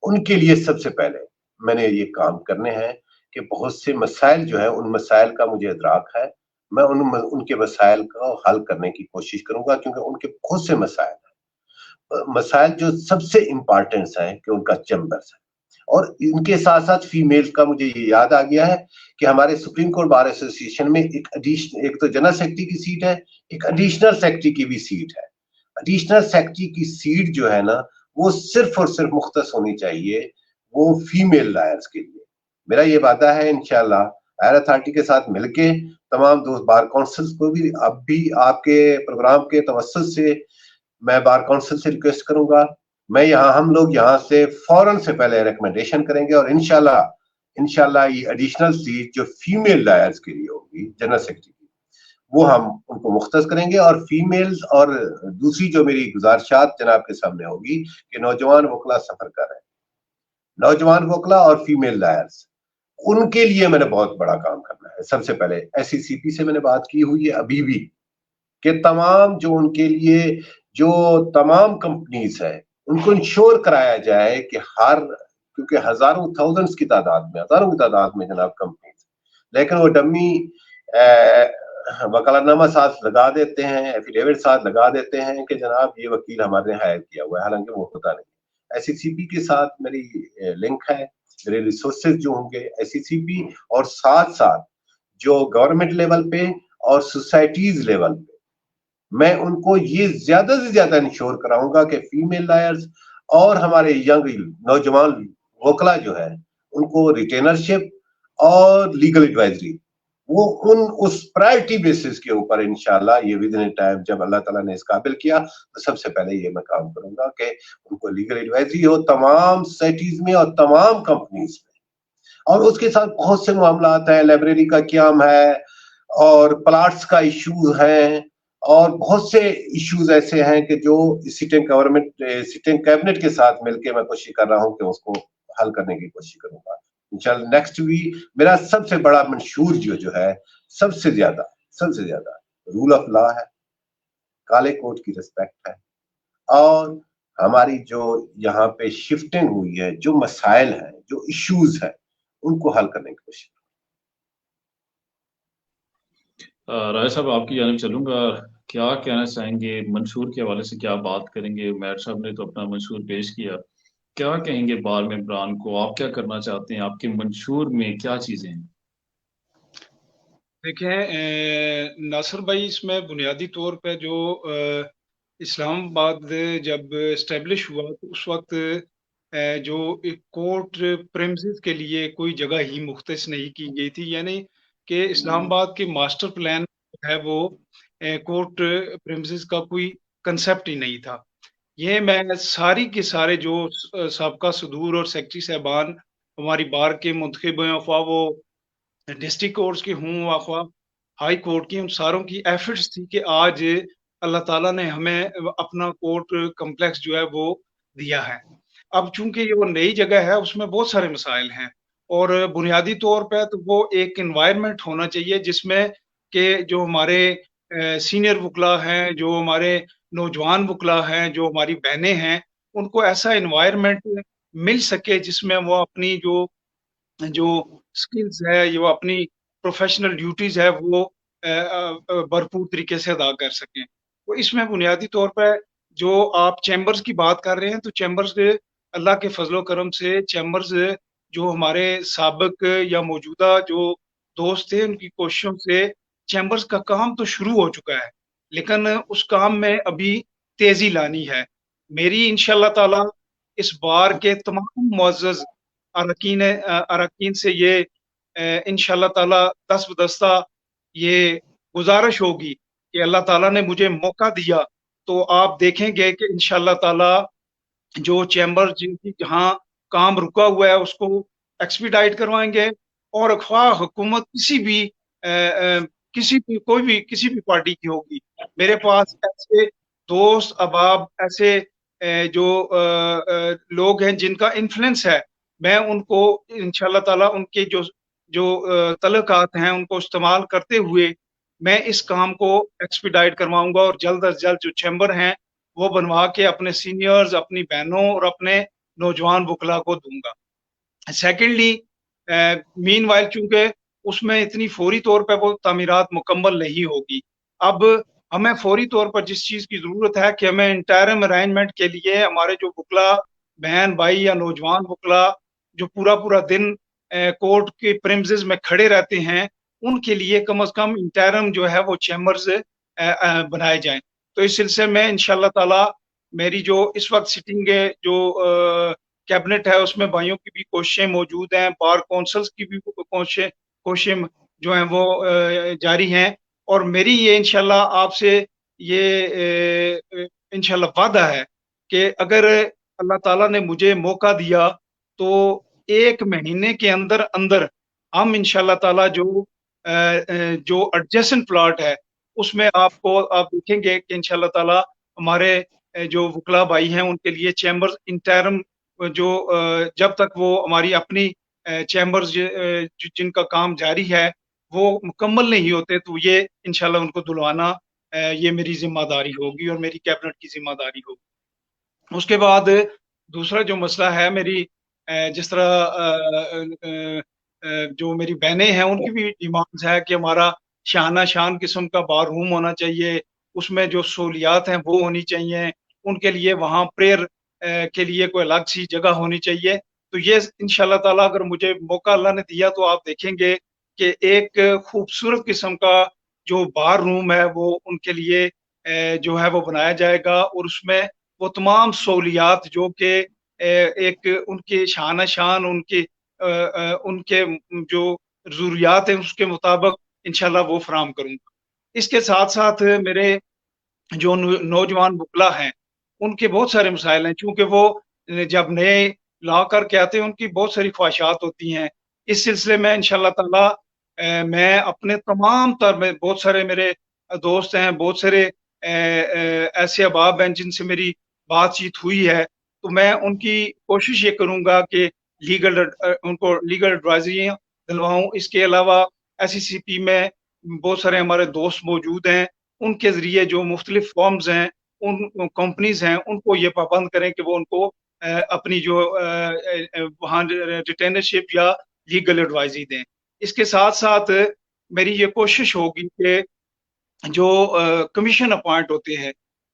उनके लिए सबसे पहले मैंने ये काम करने हैं कि बहुत से मसाइल जो है, उन मसाइल का मुझे इदराक है, मैं उनके मसाइल को हल करने की कोशिश करूंगा, क्योंकि उनके बहुत से मसाइल जो सबसे इम्पोर्टेंट है कि उनका चैम्बर्स है। और इनके साथ साथ फीमेल का मुझे ये याद आ गया है कि हमारे सुप्रीम कोर्ट बार एसोसिएशन में एक तो जनरल सेक्रेटरी की सीट है, एक एडिशनल सेक्रेटरी की भी सीट है। एडिशनल सेक्रेटरी की सीट जो है ना, वो सिर्फ और सिर्फ मुख्तस होनी चाहिए वो फीमेल लॉयर्स के लिए। मेरा ये वादा है इंशाल्लाह हायर अथॉरिटी के साथ मिलके तमाम दोस्त बार काउंसिल्स को भी, अब भी आपके प्रोग्राम के तवस्सुल से मैं बार काउंसिल से रिक्वेस्ट करूंगा, हम लोग यहाँ से फौरन से पहले रिकमेंडेशन करेंगे, और इंशाल्लाह ये एडिशनल सीट जो फीमेल लॉयर्स के लिए होगी जनरल सेक्रेटरी की, वो हम उनको मुख्तस करेंगे। और फीमेल्स, और दूसरी जो मेरी गुजारिशात जनाब के सामने होगी कि नौजवान वकला सफर कर रहे हैं, नौजवान वकला और फीमेल लॉयर्स, उनके लिए मैंने बहुत बड़ा काम करना है। सबसे पहले एससीसीपी से मैंने बात की हुई है अभी भी, कि तमाम जो उनके लिए जो तमाम कंपनीज है, उनको इंश्योर कराया जाए कि क्योंकि हजारों की तादाद में जनाब कंपनीज, लेकिन वो डमी वकालतनामा साथ लगा देते हैं, एफिडेविट साथ लगा देते हैं कि जनाब ये वकील हमारे हायर किया हुआ है, हालांकि वो होता नहीं। एससीसीपी के साथ मेरी लिंक है, मेरे रिसोर्सेज जो होंगे एससीसीपी, और साथ साथ जो गवर्नमेंट लेवल पे और सोसाइटीज लेवल पे, मैं उनको ये ज्यादा से ज्यादा इंश्योर कराऊंगा कि फीमेल लॉयर्स और हमारे यंग नौजवान वकला जो है, उनको रिटेनरशिप और लीगल एडवाइजरी वो उस प्रायोरिटी बेसिस के ऊपर इंशाल्लाह ये विद इन टाइम, जब अल्लाह ताला ने इस काबिल किया, तो सबसे पहले ये मैं काम करूंगा कि उनको लीगल एडवाइजरी हो तमाम सोसाइटीज में और तमाम कंपनीज में। और उसके साथ बहुत से मामला हैं, लाइब्रेरी का क्याम है, और प्लाट्स का इश्यूज है, और बहुत से इश्यूज ऐसे हैं कि जो सिटिंग कैबिनेट के साथ मिलकर मैं कोशिश कर रहा हूं कि उसको हल करने की कोशिश करूंगा इंशाल्लाह। नेक्स्ट वीक मेरा सबसे बड़ा मंशूर जो है, सबसे ज्यादा रूल ऑफ लॉ है, काले कोर्ट की रिस्पेक्ट है, और हमारी जो यहाँ पे शिफ्टिंग हुई है, जो मसाइल हैं, जो इश्यूज हैं, उनको हल करने की कोशिश। राय साहब, आपकी जानिब चलूंगा, क्या कहना चाहेंगे मंशूर के हवाले से, क्या बात करेंगे? मैट साहब ने तो अपना मंशूर पेश किया, क्या कहेंगे बार मेंबरान को, आप क्या करना चाहते हैं, आपके मंशूर में क्या चीजें हैं? देखें नासिर भाई, इसमें बुनियादी तौर पे जो इस्लामाबाद जब इस्टेब्लिश हुआ तो उस वक्त जो एक कोर्ट प्रेमिसेस के लिए कोई जगह ही मुख्तस नहीं की गई थी, यानी कि इस्लामाबाद के मास्टर प्लान है वो कोर्ट प्रेमिसेस का कोई कंसेप्ट ही नहीं था। ये मैं सारी के सारे जो साबका सदूर और सेक्रेटरी साहबान हमारी बार के मुंतखब हैं, अफवा वो डिस्ट्रिक्ट कोर्ट्स की हूँ अफवा हाई कोर्ट की, उन सारों की एफर्ट्स थी कि आज अल्लाह ताला ने हमें अपना कोर्ट कम्प्लेक्स जो है वो दिया है। अब चूंकि ये वो नई जगह है, उसमें बहुत सारे मसाइल हैं, और बुनियादी तौर पे तो वो एक इन्वायरमेंट होना चाहिए जिसमें कि जो हमारे सीनियर वकला हैं, जो हमारे नौजवान वकला हैं, जो हमारी बहनें हैं, उनको ऐसा इन्वायरमेंट मिल सके जिसमें वो अपनी जो स्किल्स है, ये वो अपनी प्रोफेशनल ड्यूटीज है वो भरपूर तरीके से अदा कर सकें। तो इसमें बुनियादी तौर पर जो आप चैम्बर्स की बात कर रहे हैं, तो चैम्बर्स अल्लाह के फजलो करम से चैम्बर्स जो हमारे साबिक या मौजूदा जो दोस्त थे उनकी कोशिशों से चैम्बर्स का काम तो शुरू हो चुका है, लेकिन उस काम में अभी तेजी लानी है। मेरी इंशाल्लाह ताला इस बार के तमाम मुअज़्ज़ज़ अरकान से ये इंशाल्लाह ताला दस्तबदस्ता ये गुजारिश होगी कि अल्लाह ताला ने मुझे मौका दिया तो आप देखेंगे कि इंशाल्लाह ताला जो चैम्बर जिनकी जहाँ काम रुका हुआ है उसको एक्सपीडाइट करवाएंगे, और ख्वाह हुकूमत किसी भी पार्टी की होगी। मेरे पास ऐसे दोस्त अहबाब ऐसे जो लोग हैं जिनका इन्फ्लुएंस है, मैं उनको इंशाल्लाह ताला उनके जो तलकात हैं उनको इस्तेमाल करते हुए मैं इस काम को एक्सपीडाइट करवाऊंगा और जल्द अज जल्द जो चैम्बर हैं वो बनवा के अपने सीनियर्स, अपनी बहनों और अपने नौजवान वकला को दूंगा। सेकेंडली, मीनवाइल चूंकि उसमें इतनी फौरी तौर पर वो तामीरात मुकम्मल नहीं होगी, अब हमें फौरी तौर पर जिस चीज़ की ज़रूरत है कि हमें इंटरम अरेंजमेंट के लिए हमारे जो वकला बहन भाई या नौजवान वकला जो पूरा दिन कोर्ट के प्रेमिसेस में खड़े रहते हैं, उनके लिए कम से कम इंटरम जो है वो चैम्बर्स बनाए जाएं। तो इस सिलसिले में इंशाल्लाह ताला मेरी जो इस वक्त सिटिंग जो कैबिनेट है उसमें भाइयों की भी कोशिशें मौजूद हैं, बार काउंसिल्स की भी कोशिशें जो हैं वो जारी हैं, और मेरी ये इंशाल्लाह आपसे ये इंशाल्लाह वादा है कि अगर अल्लाह ताला ने मुझे मौका दिया तो 1 महीने के अंदर अंदर हम इंशाल्लाह ताला जो एडजेसेंट प्लॉट है उसमें आप देखेंगे कि इंशाल्लाह ताला हमारे जो वकला भाई हैं उनके लिए चैम्बर्स इंटरम जो जब तक वो हमारी अपनी चैम्बर्स जिनका काम जारी है वो मुकम्मल नहीं होते, तो ये इंशाल्लाह उनको दुलवाना ये मेरी जिम्मेदारी होगी और मेरी कैबिनेट की जिम्मेदारी होगी। उसके बाद दूसरा जो मसला है, मेरी जिस तरह जो मेरी बहनें हैं उनकी भी डिमांड्स है कि हमारा शाना शान किस्म का बार रूम होना चाहिए, उसमें जो सहूलियात हैं वो होनी चाहिए, उनके लिए वहाँ प्रेयर के लिए कोई अलग सी जगह होनी चाहिए। तो ये इंशाल्लाह ताला अगर मुझे मौका अल्लाह ने दिया तो आप देखेंगे कि एक खूबसूरत किस्म का जो बार रूम है वो उनके लिए जो है वो बनाया जाएगा, और उसमें वो तमाम सहूलियात जो कि एक उनके शान शान उनके जो ज़रूरियात हैं उसके मुताबिक इंशाल्लाह वो फराम करूँगा। इसके साथ साथ मेरे जो नौजवान वकला हैं उनके बहुत सारे मसाइल हैं, चूँकि वो जब नए ला करके आते हैं उनकी बहुत सारी ख्वाहिशात होती हैं। इस सिलसिले में इंशाल्लाह ताला मैं अपने तमाम तर में बहुत सारे मेरे दोस्त हैं, बहुत सारे ऐसे अहबाब हैं जिनसे मेरी बातचीत हुई है, तो मैं उनकी कोशिश ये करूँगा कि उनको लीगल एडवाइजरियाँ दिलवाऊँ। इसके अलावा SCCP में बहुत सारे हमारे दोस्त मौजूद हैं, उनके ज़रिए जो मुख्तलिफ फॉर्म्स हैं उन कंपनीज हैं उनको ये पाबंद करें कि वो उनको अपनी जो वहाँ रिटेनरशिप या लीगल एडवाइजरी दें। इसके साथ साथ मेरी ये कोशिश होगी कि जो कमीशन अपॉइंट होते हैं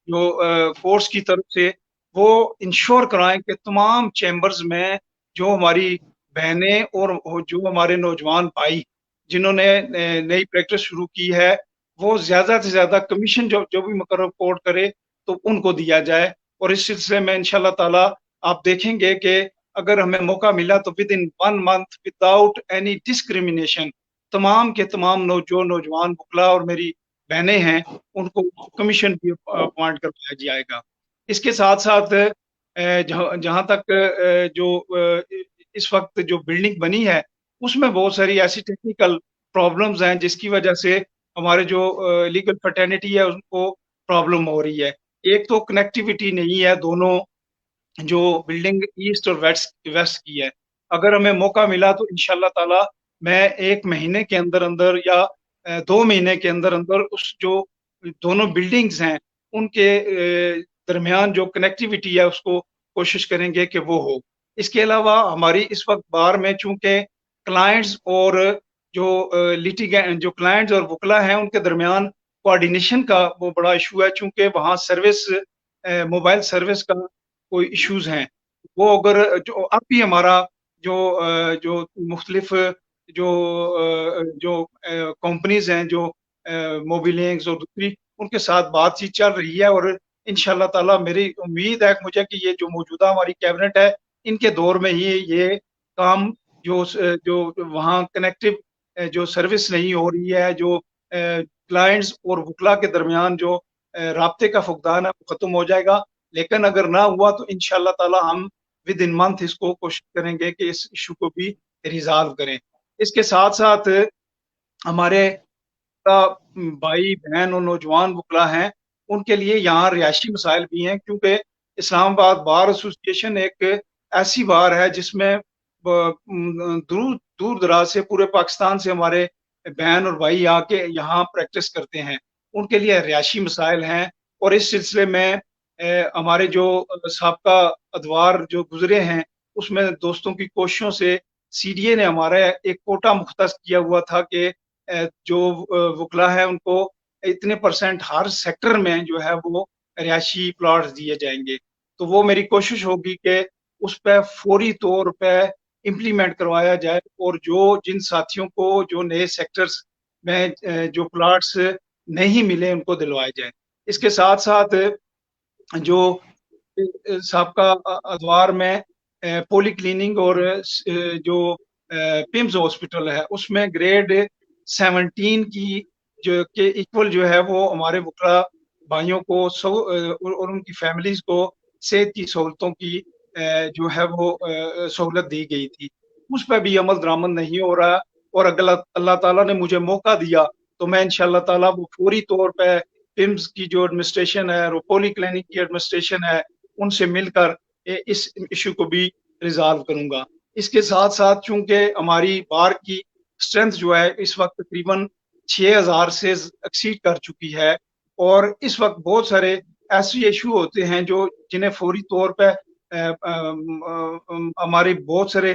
जो फोर्स की तरफ से, वो इंश्योर कराएं कि तमाम चैम्बर्स में जो हमारी बहनें और जो हमारे नौजवान भाई जिन्होंने नई प्रैक्टिस शुरू की है वो ज़्यादा से ज़्यादा कमीशन जो भी मुकर्रर कोर्ट करे तो उनको दिया जाए। और इस सिलसिले में इंशाल्लाह ताला आप देखेंगे कि अगर हमें मौका मिला तो with in 1 month without any discrimination तमाम के तमाम जो नौजवान वकला और मेरी बहनें हैं उनको कमीशन भी अपॉइंट करवाया जाएगा। इसके साथ साथ जहाँ तक जो इस वक्त जो बिल्डिंग बनी है उसमें बहुत सारी ऐसी टेक्निकल प्रॉब्लम्स हैं जिसकी वजह से हमारे जो लीगल फर्टेनिटी है उनको प्रॉब्लम हो रही है। एक तो कनेक्टिविटी नहीं है दोनों जो बिल्डिंग ईस्ट और वेस्ट की है। अगर हमें मौका मिला तो इंशाल्लाह ताला मैं 1 महीने के अंदर अंदर या 2 महीने के अंदर अंदर उस जो दोनों बिल्डिंग्स हैं उनके दरमियान जो कनेक्टिविटी है उसको कोशिश करेंगे कि वो हो। इसके अलावा हमारी इस वक्त बार में चूंकि क्लाइंट्स और जो क्लाइंट्स और वकला हैं उनके दरमियान कोऑर्डिनेशन का वो बड़ा इशू है, चूंकि वहाँ सर्विस मोबाइल सर्विस का कोई इश्यूज हैं। वो अगर जो अब भी हमारा जो मुख्तलिफ जो कंपनीज हैं जो मोबिलिंग्स और दूसरी उनके साथ बातचीत चल रही है, और इंशाल्लाह ताला मेरी उम्मीद है मुझे कि ये जो मौजूदा हमारी कैबिनेट है इनके दौर में ही ये काम जो वहाँ कनेक्टिव जो सर्विस नहीं हो रही है, जो क्लाइंट्स और वकला के दरमियान जो राब्ते का फुकदान है वो खत्म हो जाएगा। लेकिन अगर ना हुआ तो इंशाल्लाह ताला हम विद इन मंथ इसको कोशिश करेंगे कि इस इशू को भी रिजॉल्व करें। इसके साथ साथ हमारे भाई बहन और नौजवान वकला हैं उनके लिए यहाँ रिहायशी मसाइल भी हैं, क्योंकि इस्लामाबाद बार एसोसिएशन एक ऐसी बार है जिसमें दूर दराज से पूरे पाकिस्तान से हमारे बहन और भाई आके यहाँ प्रैक्टिस करते हैं, उनके लिए रिहायशी मसाइल हैं। और इस सिलसिले में हमारे जो साबका अदवार जो गुजरे हैं उसमें दोस्तों की कोशिशों से सीडीए ने हमारा एक कोटा मुख्तस किया हुआ था कि जो वकला है उनको इतने % हर सेक्टर में जो है वो रिहायशी प्लॉट्स दिए जाएंगे। तो वो मेरी कोशिश होगी कि उस पर फौरी तौर पे इम्प्लीमेंट करवाया जाए, और जिन साथियों को जो नए सेक्टर्स में जो प्लॉट्स नहीं मिले उनको दिलवाए जाए। इसके साथ साथ जो साबका अदवार में पोली क्लीनिंग और जो पिम्स हॉस्पिटल है उसमें ग्रेड 17 की जो के इक्वल जो है वो हमारे वकला भाइयों को और उनकी फैमिलीज को सेहत की सहूलतों की जो है वो सहूलत दी गई थी, उस पर भी अमल दरामद नहीं हो रहा। और अगर अल्लाह ताला ने मुझे मौका दिया तो मैं इंशाल्लाह ताला वो फौरी तौर पे पिम्स की जो एडमिनिस्ट्रेशन है और पोली क्लिनिक की एडमिनिस्ट्रेशन है उनसे मिलकर इस इशू को भी रिजॉल्व करूंगा। इसके साथ साथ चूंकि हमारी बार की स्ट्रेंथ जो है इस वक्त तकरीबन 6000 से एक्सीड कर चुकी है, और इस वक्त बहुत सारे ऐसे इशू होते हैं जो जिन्हें फौरी तौर पे हमारे बहुत सारे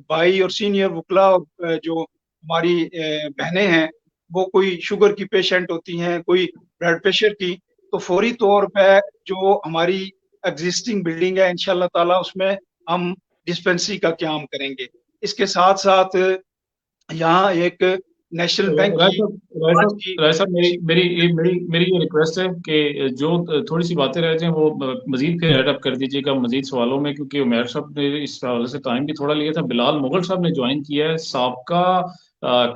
भाई और सीनियर वकला और जो हमारी बहनें हैं वो कोई शुगर की पेशेंट होती हैं, कोई ब्लड प्रेशर की, तो फौरी तौर पे जो हमारी एग्जिस्टिंग बिल्डिंग है इंशाल्लाह ताला उसमें हम डिस्पेंसरी का क़याम करेंगे। इसके साथ साथ यहाँ एक नेशनल बैंक राय साहब मेरी ये रिक्वेस्ट है कि जो थोड़ी सी बातें रह जाएं वो मजीद फिर एड अप कर दीजिएगा मजीद सवालों में, क्योंकि उमैर साहब ने इस हवाले से टाइम भी थोड़ा लिया था। बिलाल मुगल साहब ने ज्वाइन किया है, साबका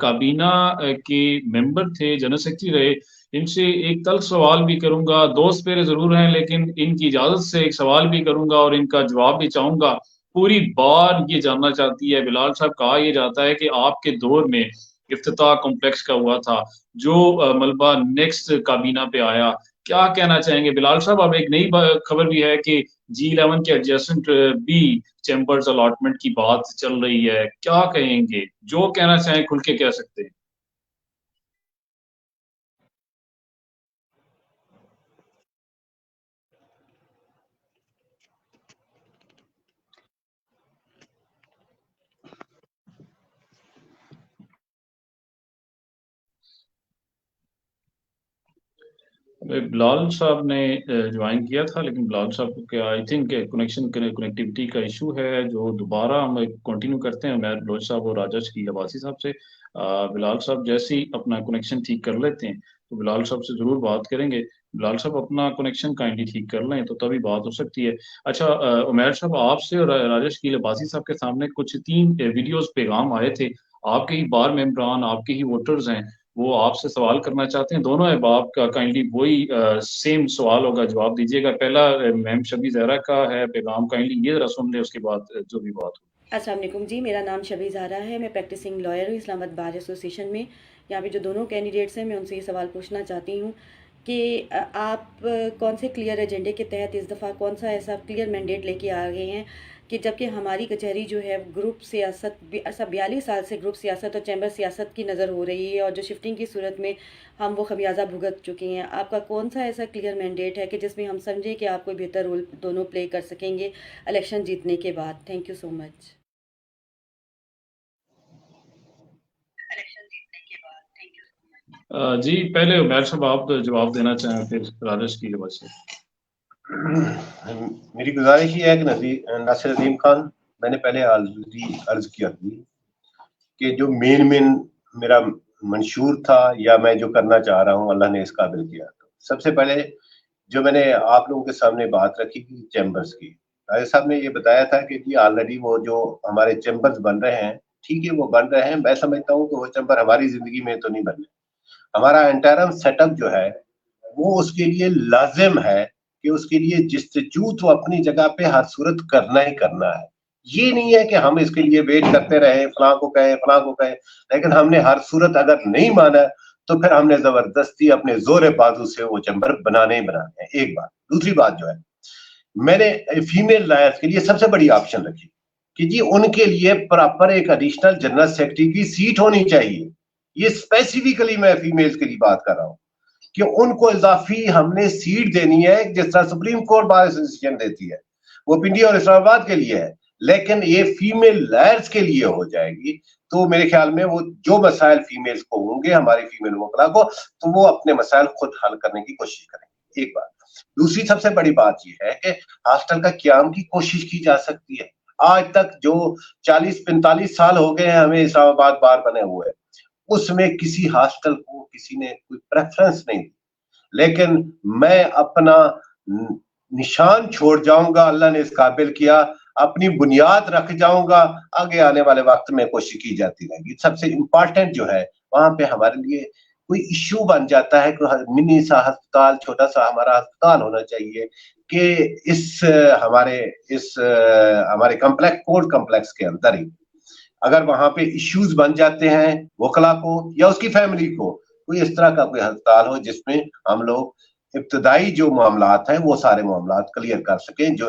काबीना के मेंबर थे, जनरल सेक्रेटरी रहे। इनसे एक तल्ख सवाल भी करूंगा, दोस्त मेरे जरूर हैं लेकिन इनकी इजाजत से एक सवाल भी करूंगा और इनका जवाब भी चाहूंगा। पूरी बार ये जानना चाहती है बिलाल साहब, कहा यह जाता है कि आपके दौर में इफ्तिताह कॉम्प्लेक्स का हुआ था, जो मलबा नेक्स्ट काबीना पे आया, क्या कहना चाहेंगे बिलाल साहब? अब एक नई खबर भी है कि G11 के एडजेसेंट भी चैम्बर्स अलॉटमेंट की बात चल रही है, क्या कहेंगे? जो कहना चाहें खुल के कह सकते हैं। बिलाल साहब ने ज्वाइन किया था, लेकिन बिलाल साहब को क्या आई थिंक कनेक्टिविटी का इशू है, जो दोबारा हम कंटिन्यू करते हैं उमैर बलोच साहब और राजा शकील अब्बासी साहब से। बिलाल साहब जैसे ही अपना कनेक्शन ठीक कर लेते हैं तो बिलाल साहब से जरूर बात करेंगे। बिलाल साहब अपना कनेक्शन काइंडली ठीक कर लें तो तभी बात हो सकती है। अच्छा उमैर साहब, आपसे और राजा शकील अब्बासी साहब के सामने कुछ 3 वीडियोस पैगाम आए थे, आपके ही बार मेंबरान, आपके ही वोटर्स हैं, वो आपसे सवाल करना चाहते हैं। दोनों अहबाब का काइंडली वही सेम सवाल होगा, जवाब दीजिएगा। पहला मैम शबी ज़हरा का है पैगाम, काइंडली ये जरा सुन ले, उसके बाद जो भी बात हो। अस्सलाम वालेकुम जी, मेरा नाम शबी ज़हरा है, मैं प्रैक्टिसिंग लॉयर हूँ इस्लामाबाद बार एसोसिएशन में। यहाँ पे जो दोनों कैंडिडेट्स हैं मैं उनसे ये सवाल पूछना चाहती हूँ कि आप कौन से क्लियर एजेंडे के तहत इस दफ़ा कौन सा ऐसा क्लियर मैंडेट लेके आ गए हैं कि जबकि हमारी कचहरी जो है ग्रुप सियासत 42 साल से ग्रुप सियासत और चैम्बर सियासत की नज़र हो रही है, और जो शिफ्टिंग की सूरत में हम वो खमियाजा भुगत चुके हैं। आपका कौन सा ऐसा क्लियर मैंडेट है कि जिसमें हम समझें कि आप कोई बेहतर रोल दोनों प्ले कर सकेंगे इलेक्शन जीतने के बाद? Thank you so much. جی پہلے عمیر صاحب آپ جواب دینا چاہیں پھر راجش کی وجہ سے. میری گزارش یہ ہے کہ ناصر عظیم خان، میں نے پہلے آلریڈی عرض کیا تھی کہ جو مین میرا منشور تھا یا میں جو کرنا چاہ رہا ہوں اللہ نے اس قابل کیا. سب سے پہلے جو میں نے آپ لوگوں کے سامنے بات رکھی تھی چیمبرز کی، راجہ صاحب نے یہ بتایا تھا کہ جی آلریڈی وہ جو ہمارے چیمبرز بن رہے ہیں، ٹھیک ہے وہ بن رہے ہیں، میں سمجھتا ہوں کہ وہ چیمبر ہماری زندگی میں تو نہیں بن رہے. ہمارا انٹرم سیٹ اپ جو ہے وہ اس کے لیے لازم ہے کہ اس کے لیے جستجو تو اپنی جگہ پہ ہر صورت کرنا ہی کرنا ہے. یہ نہیں ہے کہ ہم اس کے لیے ویٹ کرتے رہے فلاں کو کہیں، لیکن ہم نے ہر صورت اگر نہیں مانا تو پھر ہم نے زبردستی اپنے زور بازو سے وہ چیمبر بنانے ہی بنانے ہیں. ایک بات. دوسری بات جو ہے میں نے فیمیل لائرز کے لیے سب سے بڑی آپشن رکھی کہ جی ان کے لیے پراپر ایک ایڈیشنل جنرل سیکرٹری کی سیٹ ہونی چاہیے. یہ اسپیسیفکلی میں فیمیلز کے لیے بات کر رہا ہوں کہ ان کو اضافی ہم نے سیٹ دینی ہے جس طرح سپریم کورٹ بار ایسوسیشن دیتی ہے، وہ پنڈی اور اسلام آباد کے لیے ہے، لیکن یہ فیمیل لائرز کے لیے ہو جائے گی. تو میرے خیال میں وہ جو مسائل فیمیلز کو ہوں گے، ہماری فیمیل وکلا کو، تو وہ اپنے مسائل خود حل کرنے کی کوشش کریں گے. ایک بات. دوسری سب سے بڑی بات یہ ہے کہ ہاسٹل کا قیام کی کوشش کی جا سکتی ہے. آج تک جو 40-45 سال ہو گئے ہیں ہمیں اسلام آباد بار بنے ہوئے، اس میں کسی ہاسٹل کو کسی نے کوئی پریفرنس نہیں دی. لیکن میں اپنا نشان چھوڑ جاؤں گا، اللہ نے اس قابل کیا، اپنی بنیاد رکھ جاؤں گا، آگے آنے والے وقت میں کوشش کی جاتی رہے گی. سب سے امپورٹنٹ جو ہے وہاں پہ ہمارے لیے کوئی ایشو بن جاتا ہے کہ منی سا ہسپتال، چھوٹا سا ہمارا ہسپتال ہونا چاہیے کہ ہمارے کورٹ کمپلیکس کے اندر ہی اگر وہاں پہ ایشوز بن جاتے ہیں وکلا کو یا اس کی فیملی کو، کوئی اس طرح کا کوئی ہسپتال ہو جس میں ہم لوگ ابتدائی جو معاملات ہیں وہ سارے معاملات کلیئر کر سکیں جو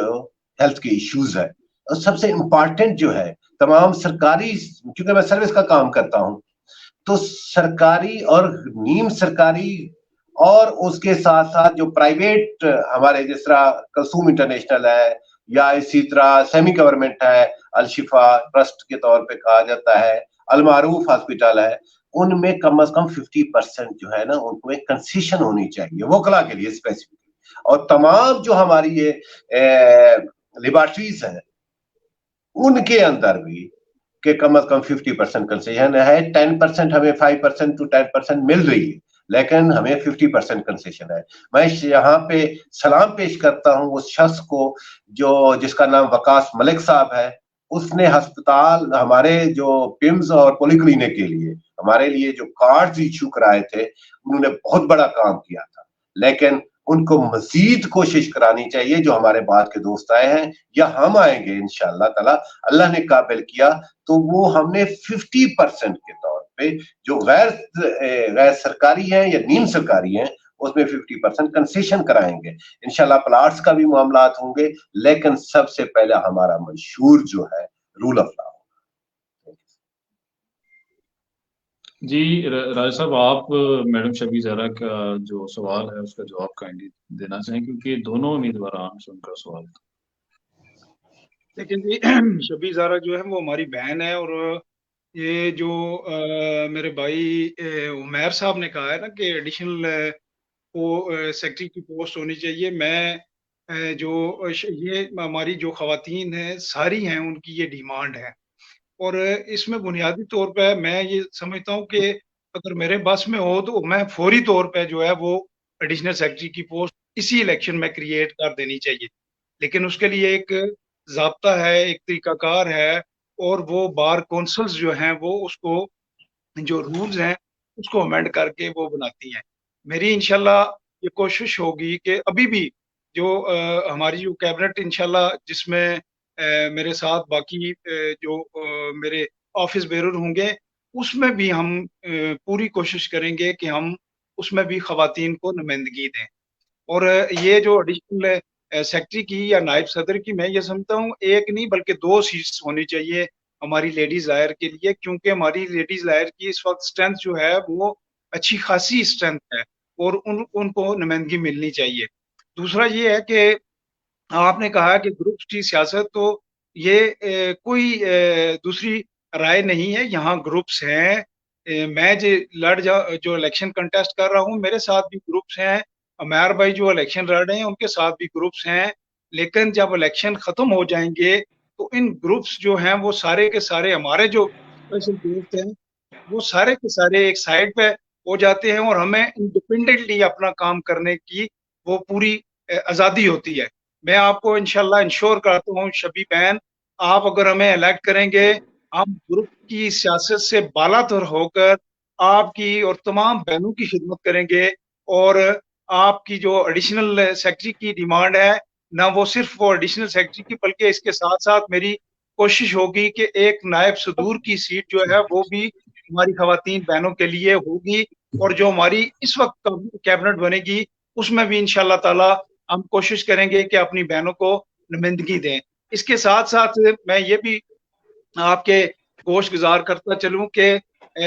ہیلتھ کے ایشوز ہیں. اور سب سے امپورٹنٹ جو ہے تمام سرکاری، کیونکہ میں سروس کا کام کرتا ہوں، تو سرکاری اور نیم سرکاری اور اس کے ساتھ ساتھ جو پرائیویٹ ہمارے جس طرح کلثوم انٹرنیشنل ہے یا اسی طرح سیمی گورنمنٹ ہے، الشفا ٹرسٹ کے طور پہ کہا جاتا ہے، المعروف ہاسپٹل ہے، ان میں کم از کم 50% جو ہے نا ان کو ایک کنسیشن ہونی چاہیے وکلا کے لیے اسپیسیفک. اور تمام جو ہماری یہ لیبارٹریز ہیں ان کے اندر بھی کہ کم از کم 50% کنسیشن ہے. 10% ہمیں 5% to 10% مل رہی ہے، لیکن ہمیں 50% کنسیشن ہے. میں یہاں پہ سلام پیش کرتا ہوں اس شخص کو جس کا نام وقاص ملک صاحب ہے. اس نے ہسپتال ہمارے جو پمز اور پولی کلینک کے لیے ہمارے لیے جو کارڈز ایشو کرائے تھے، انہوں نے بہت بڑا کام کیا تھا. لیکن ان کو مزید کوشش کرانی چاہیے. جو ہمارے بعد کے دوست آئے ہیں یا ہم آئیں گے انشاءاللہ تعالی، اللہ نے قابل کیا تو وہ ہم نے 50% کے طور پہ جو غیر سرکاری ہیں یا نیم سرکاری ہیں اس میں 50% کنسیشن کرائیں گے. انشاءاللہ پلاٹس کا بھی معاملات ہوں گے، لیکن سب سے پہلے ہمارا منشور جو ہے رول آف لا. جی راجہ صاحب، آپ میڈم شبی زہرا کا جو سوال ہے اس کا جواب کائنڈلی دینا چاہیں، کیونکہ دونوں امیدواران سے ان کا سوال تھا. لیکن جی شبی زہرا جو ہے وہ ہماری بہن ہے، اور یہ جو میرے بھائی عمیر صاحب نے کہا ہے نا کہ ایڈیشنل سیکرٹری کی پوسٹ ہونی چاہیے، میں یہ ہماری جو خواتین ہیں ساری ہیں ان کی یہ ڈیمانڈ ہے. اور اس میں بنیادی طور پہ میں یہ سمجھتا ہوں کہ اگر میرے بس میں ہو تو میں فوری طور پہ جو ہے وہ ایڈیشنل سیکرٹری کی پوسٹ اسی الیکشن میں کریٹ کر دینی چاہیے. لیکن اس کے لیے ایک ضابطہ ہے، ایک طریقہ کار ہے، اور وہ بار کونسلز جو ہیں وہ اس کو جو رولز ہیں اس کو امینڈ کر کے وہ بناتی ہیں. میری انشاءاللہ یہ کوشش ہوگی کہ ابھی بھی جو ہماری جو کیبنٹ انشاءاللہ جس میں میرے ساتھ باقی جو میرے آفس بیرر ہوں گے، اس میں بھی ہم پوری کوشش کریں گے کہ ہم اس میں بھی خواتین کو نمائندگی دیں. اور یہ جو ایڈیشنل سیکرٹری کی یا نائب صدر کی، میں یہ سمجھتا ہوں ایک نہیں بلکہ 2 سیٹس ہونی چاہیے ہماری لیڈیز لائر کے لیے، کیونکہ ہماری لیڈیز لائر کی اس وقت اسٹرینتھ جو ہے وہ اچھی خاصی اسٹرینتھ ہے، اور ان کو نمائندگی ملنی چاہیے. دوسرا یہ ہے کہ آپ نے کہا کہ گروپس کی سیاست، تو یہ کوئی دوسری رائے نہیں ہے. یہاں گروپس ہیں मैं जो इलेक्शन कंटेस्ट कर रहा हूँ, मेरे साथ भी ग्रुप्स हैं, अमैर भाई जो इलेक्शन लड़ रहे हैं उनके साथ भी ग्रुप्स हैं, लेकिन जब इलेक्शन खत्म हो जाएंगे तो इन ग्रुप्स जो हैं वो सारे के सारे हमारे जो स्पेशल दोस्त हैं वो सारे के सारे एक साइड पे हो जाते हैं और हमें इंडिपेंडेंटली अपना काम करने की वो पूरी आज़ादी होती है। मैं आपको इंशाल्लाह इंश्योर करता हूँ शबी बहन, आप अगर हमें इलेक्ट करेंगे, हम ग्रुप की सियासत से बालातर होकर आपकी और तमाम बहनों की खिदमत करेंगे और आपकी जो एडिशनल सेक्रेटरी की डिमांड है, ना वो सिर्फ वो एडिशनल सेक्रेटरी की बल्कि इसके साथ साथ मेरी कोशिश होगी कि एक नायब सदूर की सीट जो है वो भी हमारी खवातीन बहनों के लिए होगी और जो हमारी इस वक्त कैबिनेट बनेगी उसमें भी इंशाल्लाह ताला हम कोशिश करेंगे कि अपनी बहनों को नुमाइंदगी दें। इसके साथ साथ मैं ये भी आपके गोश गुजार करता चलूं कि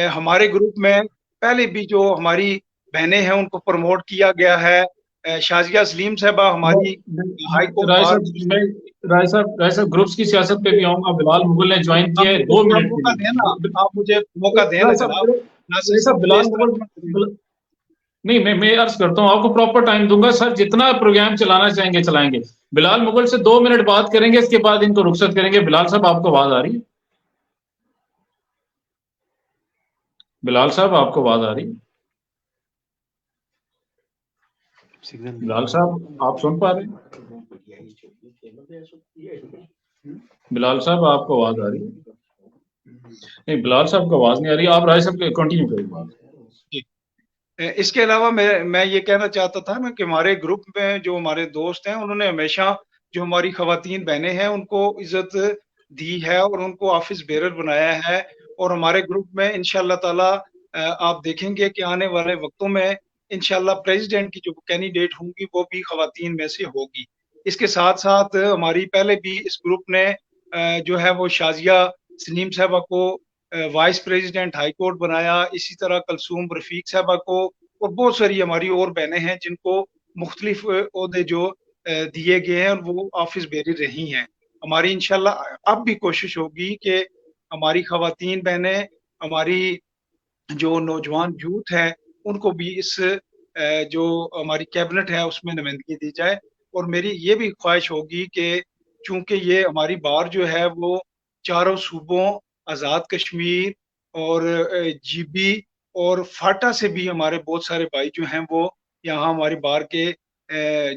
हमारे ग्रुप में पहले भी जो हमारी बहनें हैं उनको प्रमोट किया गया है। शाजिया सलीम साहबा हमारी हाई कोर्ट राय साहब ग्रुप्स की सियासत पे भी आऊंगा। बिलाल मुगल ने ज्वाइन किया है 2 मिनट मौका देना, आप मुझे मौका देना जनाब। बिलाल मुगल नहीं, मैं अर्ज करता हूँ आपको प्रॉपर टाइम दूंगा सर, जितना प्रोग्राम चलाना चाहेंगे चलाएंगे। बिलाल मुगल से 2 मिनट बात करेंगे, इसके बाद इनको रुखसत करेंगे। बिलाल साहब आपको आवाज आ रही है? बिलाल साहब आपको आवाज आ रही है? बिलाल साहब आप सुन पा रहे हैं? बिलाल साहब आपको आवाज आ रही है? नहीं, बिलाल साहब को आवाज नहीं आ रही। आप राय साहब कंटिन्यू करें बात। इसके अलावा मैं ये कहना चाहता था ना कि हमारे ग्रुप में जो हमारे दोस्त हैं उन्होंने हमेशा जो हमारी खवातीन बहनें हैं उनको इज्जत दी है और उनको ऑफिस बेरर बनाया है और हमारे ग्रुप में इंशाल्लाह ताला आप देखेंगे कि आने वाले वक्तों में इंशाल्लाह प्रेसिडेंट की जो कैंडिडेट होंगी वो भी खवातीन में से होगी। इसके साथ साथ हमारी पहले भी इस ग्रुप ने जो है वो शाजिया सलीम साहबा को वाइस प्रेसिडेंट हाई कोर्ट बनाया, इसी तरह कलसूम रफीक साहबा को और बहुत सारी हमारी और बहनें हैं जिनको मुख्तलिफ ओहदे जो दिए गए हैं और वो ऑफिस बेरी रही हैं। हमारी इंशाल्लाह अब भी कोशिश होगी कि हमारी खवातीन बहनें, हमारी जो नौजवान यूथ है उनको भी इस जो हमारी कैबिनेट है उसमें नुमाइंदगी दी जाए। और मेरी ये भी ख्वाहिश होगी कि चूंकि ये हमारी बार जो है वो चारों सूबों आज़ाद कश्मीर और जीबी और फाटा से भी हमारे बहुत सारे भाई जो हैं वो यहाँ हमारी बार के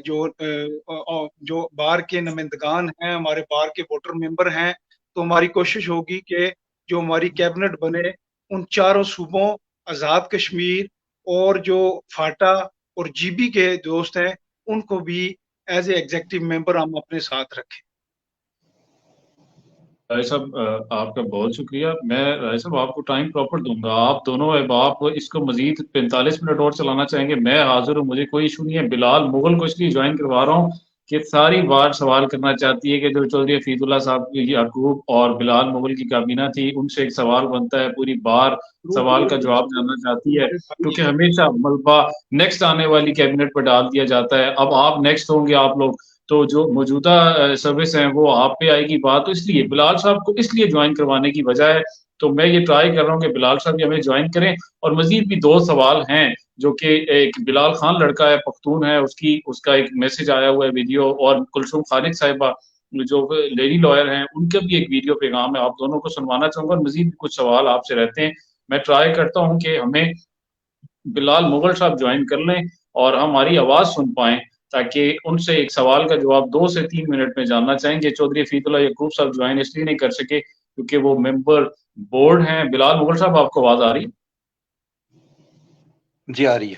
जो बार के नुमाइंदगान हैं, हमारे बार के वोटर मेंबर हैं, तो हमारी कोशिश होगी कि जो हमारी कैबिनेट बने उन चारों सूबों आज़ाद कश्मीर और जो फाटा और जीबी के दोस्त हैं उनको भी एज ए एग्जीक्यूटिव मेंबर हम अपने साथ रखें। राय साहब आपका बहुत शुक्रिया। मैं राय साहब आपको टाइम प्रॉपर दूंगा। आप दोनों आप इसको मजीद 45 मिनट और चलाना चाहेंगे, मैं हाजिर हूँ, मुझे कोई इशू नहीं है। बिलाल मुगल को इसलिए ज्वाइन करवा रहा हूँ कि सारी बार सवाल करना चाहती है कि जो चौधरी हफीजुल्लाह साहब याकूब और बिलाल मुगल की काबीना थी उनसे एक सवाल बनता है, पूरी बार सवाल का जवाब जानना चाहती है, क्योंकि हमेशा मलबा नेक्स्ट आने वाली कैबिनेट पर डाल दिया जाता है। अब आप नेक्स्ट होंगे आप लोग, तो जो मौजूदा सर्विस हैं वो आप पे आएगी बात। तो इसलिए बिलाल साहब को इसलिए ज्वाइन करवाने की वजह है, तो मैं ये ट्राई कर रहा हूँ कि बिलाल साहब हमें ज्वाइन करें। और मजीद भी 2 सवाल हैं जो कि एक बिलाल खान लड़का है, पख्तून है, उसका एक मैसेज आया हुआ है वीडियो, और कुलसुम खालिद साहिबा जो लेडी लॉयर हैं उनका भी एक वीडियो पैगाम है, आप दोनों को सुनवाना चाहूंगा। और मजीद कुछ सवाल आपसे रहते हैं, मैं ट्राई करता हूँ कि हमें बिलाल मुगल साहब ज्वाइन कर लें और हमारी आवाज सुन पाएं, ताकि उनसे एक सवाल का जवाब 2 से 3 मिनट में जानना चाहेंगे। चौधरी हफीजुल्लाह याकूब साहब ज्वाइन इसलिए नहीं कर सके क्योंकि वो मेंबर बोर्ड हैं। बिलाल मुगल साहब आपको आवाज आ रही है? जी आ रही है।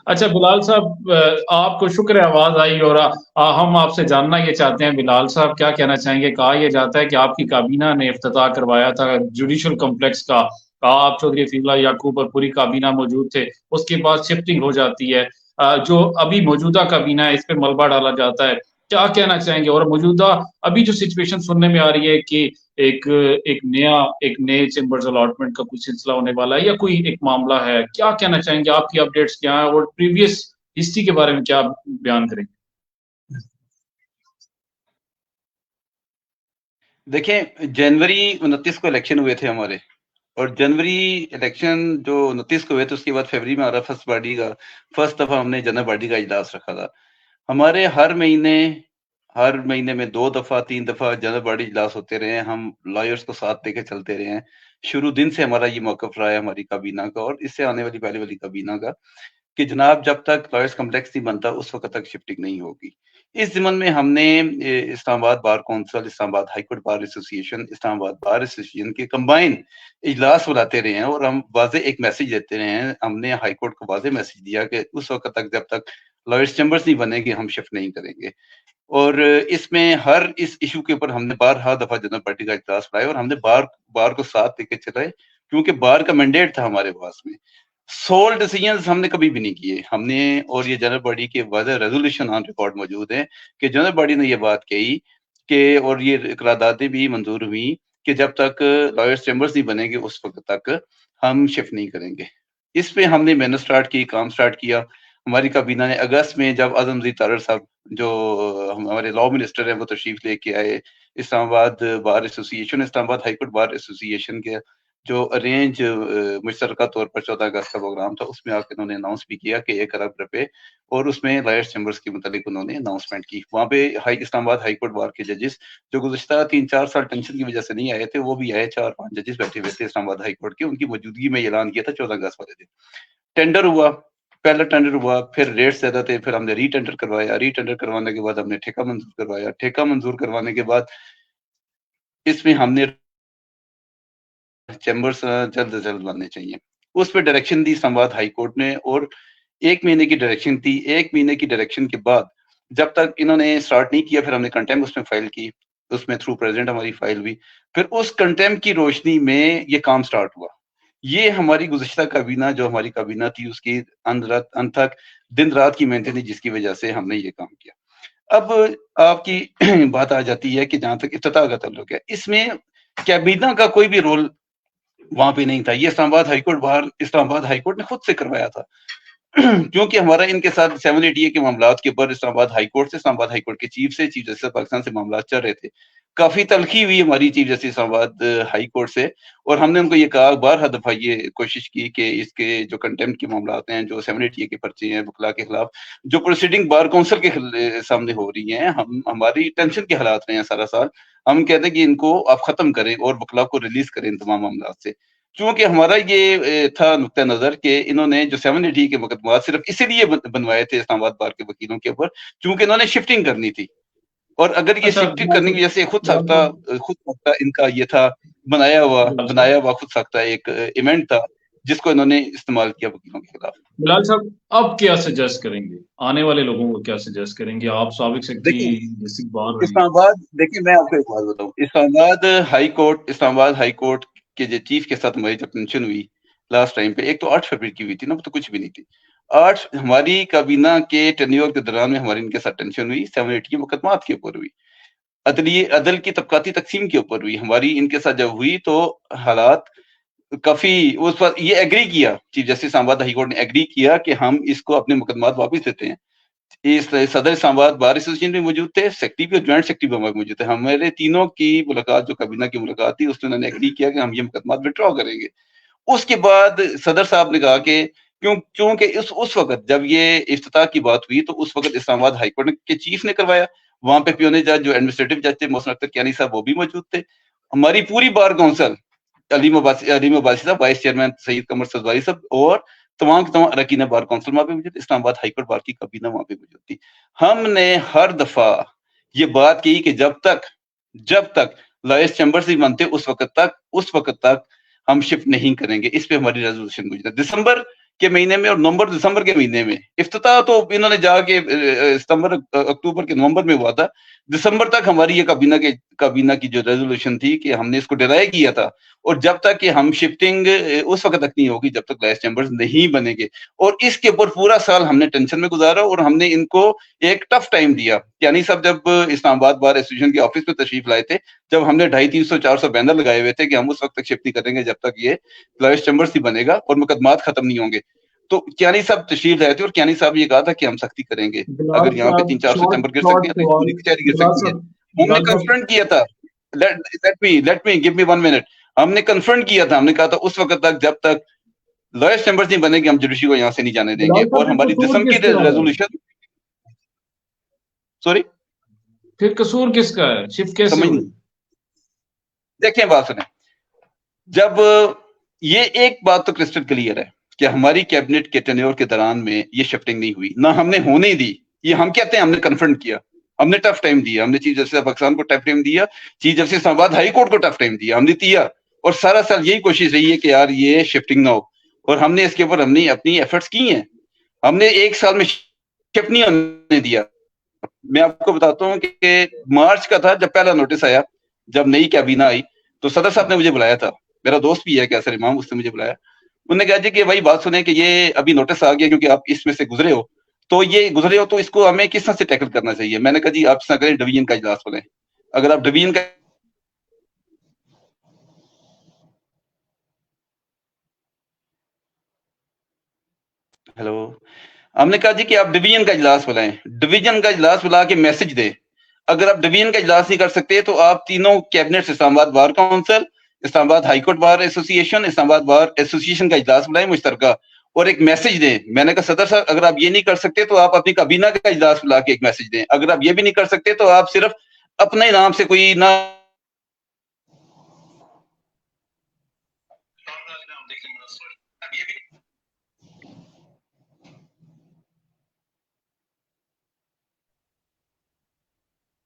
अच्छा बिलाल साहब, आपको शुक्र है आवाज आई। और हम आपसे जानना ये चाहते हैं बिलाल साहब क्या कहना चाहेंगे। कहा यह जाता है कि आपकी काबीना ने इफ्तिताह करवाया था जुडिशल कॉम्प्लेक्स का, आप चौधरी हफीजुल्लाह याकूब और पूरी काबीना मौजूद थे, उसके बाद शिफ्टिंग हो जाती है, जो अभी मौजूदा काबीना है इस पे मलबा डाला जाता है, क्या कहना चाहेंगे। और मौजूदा अभी जो सिचुएशन सुनने में आ रही है कि एक नए चेम्बर्स अलॉटमेंट का कुछ सिलसिला होने वाला है या कोई एक मामला है, क्या कहना चाहेंगे, आपकी अपडेट्स क्या है और प्रीवियस हिस्ट्री के बारे में क्या बयान करेंगे। देखिए जनवरी 29 को इलेक्शन हुए थे हमारे, اور جنوری الیکشن جو 29 کو ہوئے تھے اس کے بعد فروری میں ہمارا فرسٹ دفعہ ہم نے جنرل باڈی کا اجلاس رکھا تھا. ہمارے ہر مہینے میں 2 دفعہ 3 دفعہ جنرل باڈی اجلاس ہوتے رہے ہیں. ہم لائرز کو ساتھ لے کے چلتے رہے ہیں. شروع دن سے ہمارا یہ موقف رہا ہے ہماری کابینہ کا اور اس سے آنے والی پہلے والی کابینہ کا کہ جناب جب تک لائرز کمپلیکس نہیں بنتا اس وقت تک شفٹنگ نہیں ہوگی. اس ضمن میں ہم نے اسلام آباد بار کونسل، اسلام آباد ہائی کورٹ بار ایسوسی ایشن، اسلام آباد بار ایسوسی ایشن کے کمبائن اجلاس بلاتے رہے ہیں اور ہم واضح ایک میسج دیتے رہے ہیں. ہم نے ہائی کورٹ کو واضح میسج دیا کہ اس وقت تک جب تک لائرز چیمبرز نہیں بنے گے ہم شفٹ نہیں کریں گے. اور اس میں ہر اس ایشو کے اوپر ہم نے بارہا دفعہ جنرل پارٹی کا اجلاس بلایا اور ہم نے بار کو ساتھ لے کے چلائے کیونکہ بار کا مینڈیٹ تھا ہمارے پاس میں. سول ڈیسیجنز ہم نے کبھی بھی نہیں کیے ہم نے، اور یہ جنرل باڈی کے واضح ریزولوشن آن ریکارڈ موجود ہیں کہ جنرل باڈی نے یہ بات کہی کہ، اور یہ قراردادیں بھی منظور ہوئی کہ جب تک لائرز چیمبرز نہیں بنے گے اس وقت تک ہم شفٹ نہیں کریں گے. اس پہ ہم نے محنت سٹارٹ کی، کام سٹارٹ کیا. ہماری کابینہ نے اگست میں جب اعظم مزید تارڑ صاحب جو ہمارے لا منسٹر ہیں وہ تشریف لے کے آئے، اسلام آباد بار ایسوسی ایشن، اسلام آباد ہائی کورٹ بار ایسوسی ایشن کے جو ارینج مشترکہ طور پر 14 اگست کا پروگرام تھا اس میں آ کے انہوں نے اناؤنس بھی کیا کہ 1 ارب روپے، اور اس میں لائرز چیمبرز کے متعلق انہوں نے اناؤنسمنٹ کی. وہاں پہ اسلام آباد ہائی کورٹ بار کے ججز جو گزشتہ 3-4 سال ٹینشن کی وجہ سے نہیں آئے تھے وہ بھی آئے. 4-5 ججز بیٹھے ہوئے تھے اسلام آباد ہائی کورٹ کے، ان کی موجودگی میں اعلان کیا تھا 14 اگست والے دن. ٹینڈر ہوا، پہلا ٹینڈر ہوا، پھر ریٹ زیادہ تھے، پھر ہم نے ری ٹینڈر کروایا. ری ٹینڈر کروانے کے بعد ہم نے ٹھیکہ منظور کروایا. ٹھیکہ منظور کروانے کے بعد اس میں ہم نے چیمبرز جلد از جلد بننے چاہیے. اس پہ ڈائریکشن دی اسلام آباد ہائی کورٹ نے اور 1 مہینے کی ڈائریکشن تھی. 1 مہینے کی ڈائریکشن کے بعد جب تک انہوں نے سٹارٹ نہیں کیا پھر ہم نے کنٹیم اس میں فائل کی، اس میں تھرو پریزیڈنٹ ہماری فائل ہوئی. پھر اس کنٹیم کی روشنی میں یہ کام سٹارٹ ہوا. یہ ہماری گزشتہ کابینہ جو ہماری کابینہ تھی اس کی انت تک دن رات کی محنت تھی جس کی وجہ سے ہم نے یہ کام کیا. اب آپ کی بات آ جاتی ہے کہ جہاں تک افتتاح کا تعلق ہے، اس میں کابینہ کا کوئی بھی رول وہاں پہ نہیں تھا. یہ اسلام آباد ہائی کورٹ باہر اسلام آباد ہائی کورٹ نے خود سے کروایا تھا کیونکہ ہمارا ان کے ساتھ 780 کے معاملات کے اوپر اسلام آباد ہائی کورٹ سے، اسلام آباد ہائی کورٹ کے چیف جسٹس پاکستان سے معاملات چل رہے تھے. کافی تلخی ہوئی ہماری چیف جسٹس اسلام آباد ہائی کورٹ سے، اور ہم نے ان کو یہ کہا بارہا دفعہ یہ کوشش کی کہ اس کے جو کنٹمپٹ کے معاملات ہیں، جو 780 کے پرچے ہیں وکلاء کے خلاف، جو پروسیڈنگ بار کونسل کے سامنے ہو رہی ہیں، ہماری ٹینشن کے حالات رہے ہیں سارا سال. ہم کہتے ہیں کہ ان کو آپ ختم کریں اور وکلاء کو ریلیز کریں ان تمام معاملات سے. چونکہ ہمارا یہ تھا نقطہ نظر کہ انہوں نے جو 780 کے مقدمات صرف اسی لیے بنوائے تھے اسلام آباد بار کے وکیلوں کے اوپر کیونکہ انہوں نے شفٹنگ کرنی تھی. اور اگر یہ شفٹنگ کرنے کی وجہ سے خود ساختہ ان کا یہ تھا بنایا ہوا خود ساختہ ایک ایونٹ تھا جس کو انہوں نے استعمال کیا وکیلوں کے خلاف. بلال صاحب اب کیا سجیسٹ کریں گے آنے والے لوگوں کو، کیا سجیسٹ کریں گے آپ؟ سابق سیکرٹری ڈسٹرکٹ بار اسلام آباد، دیکھیں میں آپ کو ایک بات بتاؤں، اسلام آباد ہائی کورٹ کے جو چیف کے ساتھ ہماری جب ٹینشن ہوئی لاسٹ ٹائم پہ، ایک تو 8 فروری کی ہوئی تھی نا، وہ تو کچھ بھی نہیں تھی. 8 ہماری کابینہ کے ٹینیور کے دوران میں ہماری ان کے ساتھ ٹینشن ہوئی، 780 کے مقدمات کے اوپر ہوئی، عدل کی طبقاتی تقسیم کے اوپر ہوئی. ہماری ان کے ساتھ جب ہوئی تو حالات کافی، اس پر یہ ایگری کیا چیف جسٹس اسلام آباد ہائی کورٹ نے ایگری کیا کہ ہم اس کو اپنے مقدمات واپس دیتے ہیں. صدر اسلام آباد بار ایسوسی ایشن بھی موجود تھے، سیکرٹری بھی اور جوائنٹ سیکرٹری بھی ہمارے موجود تھے. ہمارے تینوں کی ملاقات جو کابینہ کی ملاقات تھی اس میں انہوں نے ایگری کیا کہ ہم یہ مقدمات وڈرا کریں گے. اس کے بعد صدر صاحب نے کہا کہ کیونکہ اس وقت جب یہ افتتاح کی بات ہوئی تو اس وقت اسلام آباد ہائی کورٹ کے چیف نے کروایا، وہاں پہ پیونے جج جو ایڈمنسٹریٹو جج تھے محسن اختر کیانی صاحب وہ بھی موجود تھے. ہماری پوری بار کونسل علیم عباسی صاحب وائس چیئرمین، سید قمر سزواری صاحب اور تمام اراکین بار کونسل وہاں پہ موجود، اسلام آباد ہائی کورٹ بار کی کابینہ وہاں پہ موجود تھی. ہم نے ہر دفعہ یہ بات کی کہ جب تک لائرز چیمبرز نہیں بنتے اس وقت تک ہم شفٹ نہیں کریں گے. اس پہ ہماری ریزولوشن موجود ہے. دسمبر کے مہینے میں اور دسمبر کے مہینے میں افتتاح تو انہوں نے جا کے ستمبر اکتوبر کے نومبر میں ہوا تھا. دسمبر تک ہماری یہ کابینہ کی جو ریزولوشن تھی کہ ہم نے اس کو ڈیرائی کیا تھا، اور جب تک کہ ہم شفٹنگ اس وقت تک نہیں ہوگی جب تک لائرز چیمبرز نہیں بنیں گے. اور اس کے اوپر پورا سال ہم نے ٹینشن میں گزارا اور ہم نے ان کو ایک ٹف ٹائم دیا. یعنی صاحب جب اسلام آباد بار ایسوسی ایشن کے آفس میں تشریف لائے تھے، جب ہم نے 250-300-400 بینر لگائے ہوئے تھے کہ ہم اس وقت تک شفٹ نہیں کریں گے جب تک یہ لائرز چیمبرز نہیں بنے گا اور مقدمات ختم نہیں ہوں گے. تو کیانی صاحب تشریف لائے تھے اور کیانی صاحب یہ کہا تھا کہ ہم سختی کریں گے، اگر یہاں پہ 300-400 چیمبر گر سکتے ہیں تو پوری کچہری گر سکتی ہے. ہم نے کنفرنٹ کیا تھا. لیٹ می گیو می 1 منٹ. ہم نے کنفرنٹ کیا تھا, ہم نے کہا تھا اس وقت تک جب تک لوئرس چیمبرز نہیں بنے گی ہم جوڈیشری کو یہاں سے نہیں جانے دیں گے. اور ہماری دسمبر کی ریزولوشن, سوری پھر قصور کس کا ہے؟ شفٹ کیسے سمجھ ہوئی؟ نہیں, دیکھیں بات سنیں, جب یہ ایک بات تو کرسٹل کلیئر ہے کہ ہماری کیبنٹ کے ٹینیور کے دوران میں یہ شفٹنگ نہیں ہوئی, نہ ہم نے ہونے دی. یہ ہم کہتے ہیں ہم نے کنفرنٹ کیا, ہم نے ٹف ٹائم دیا, ہم نے چیف جسٹس پاکستان کو ٹف ٹائم دیا, چیف جسٹس اسلام آباد ہائی کورٹ کو ٹف ٹائم دیا, ہم نے دیا. اور سارا سال یہی کوشش رہی ہے کہ یار یہ شفٹنگ نہ ہو, اور ہم نے اس کے اوپر ہم نے اپنی ایفرٹس کی ہیں. ہم نے ایک سال میں شفٹ نہیں ہونے دیا. میں آپ کو بتاتا ہوں کہ مارچ کا تھا جب پہلا نوٹس آیا, جب نئی کابینہ آئی تو صدر صاحب نے مجھے بلایا تھا, میرا دوست بھی ہے کیسر امام, اس نے مجھے بلایا. انہوں نے کہا جی کہ بھائی بات سنیں کہ یہ ابھی نوٹس آ گیا کیونکہ آپ اس میں سے گزرے ہو, تو اس کو ہمیں کس طرح سے ٹیکل کرنا چاہیے. میں نے کہا جی آپ اس طرح کریں, ڈویژن کا اجلاس بنائیں. اگر آپ ڈویژن کا ہم نے کہا جی کہ آپ ڈویژن کا اجلاس بلائیں, ڈویژن کا اجلاس بلا کے میسج دیں. اگر آپ ڈویژن کا اجلاس نہیں کر سکتے تو آپ تینوں کیبنٹ, اسلام آباد بار کونسل, اسلام آباد ہائی کورٹ بار ایسوسی ایشن, اسلام آباد بار ایسوسی ایشن کا اجلاس بلائیں مشترکہ, اور ایک میسج دیں. میں نے کہا صدر صاحب اگر آپ یہ نہیں کر سکتے تو آپ اپنی کابینہ کا اجلاس بلا کے ایک میسج دیں. اگر آپ یہ بھی نہیں کر سکتے تو آپ صرف اپنے نام سے کوئی نہ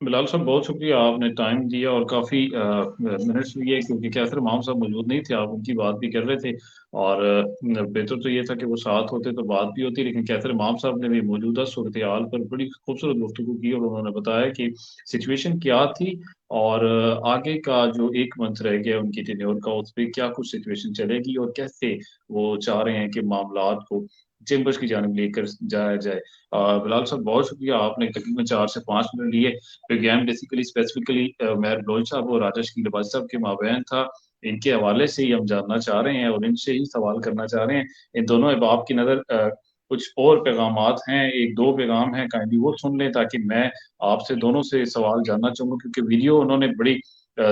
بلال صاحب بہت شکریہ, آپ نے ٹائم دیا اور کافی منٹس لیے, کیونکہ کیسر امام صاحب موجود نہیں تھے, آپ ان کی بات بھی کر رہے تھے, اور بہتر تو یہ تھا کہ وہ ساتھ ہوتے تو بات بھی ہوتی, لیکن کیسر امام صاحب نے بھی موجودہ صورتحال پر بڑی خوبصورت گفتگو کی, اور انہوں نے بتایا کہ سچویشن کیا تھی اور آگے کا جو ایک منتھ رہ گیا ان کی ٹینیور کا, اس پہ کیا کچھ سچویشن چلے گی, اور کیسے وہ چاہ رہے ہیں کہ معاملات کو چیمبرز کی جانب لے کر جایا جائے. بلال صاحب بہت شکریہ, آپ نے تقریباً 4 سے 5 منٹ لیے. پروگرام بیسیکلی اسپیسیفکلی مہر بلوچ صاحب اور راجش کی لباس صاحب کے مابین تھا. ان کے حوالے سے ہی ہم جاننا چاہ رہے ہیں اور ان سے ہی سوال کرنا چاہ رہے ہیں. ان دونوں احباب کی نظر کچھ اور پیغامات ہیں, 1-2 پیغام ہیں, کائنڈلی وہ سن لیں تاکہ میں آپ سے دونوں سے سوال جاننا چاہوں گا, کیونکہ ویڈیو انہوں نے بڑی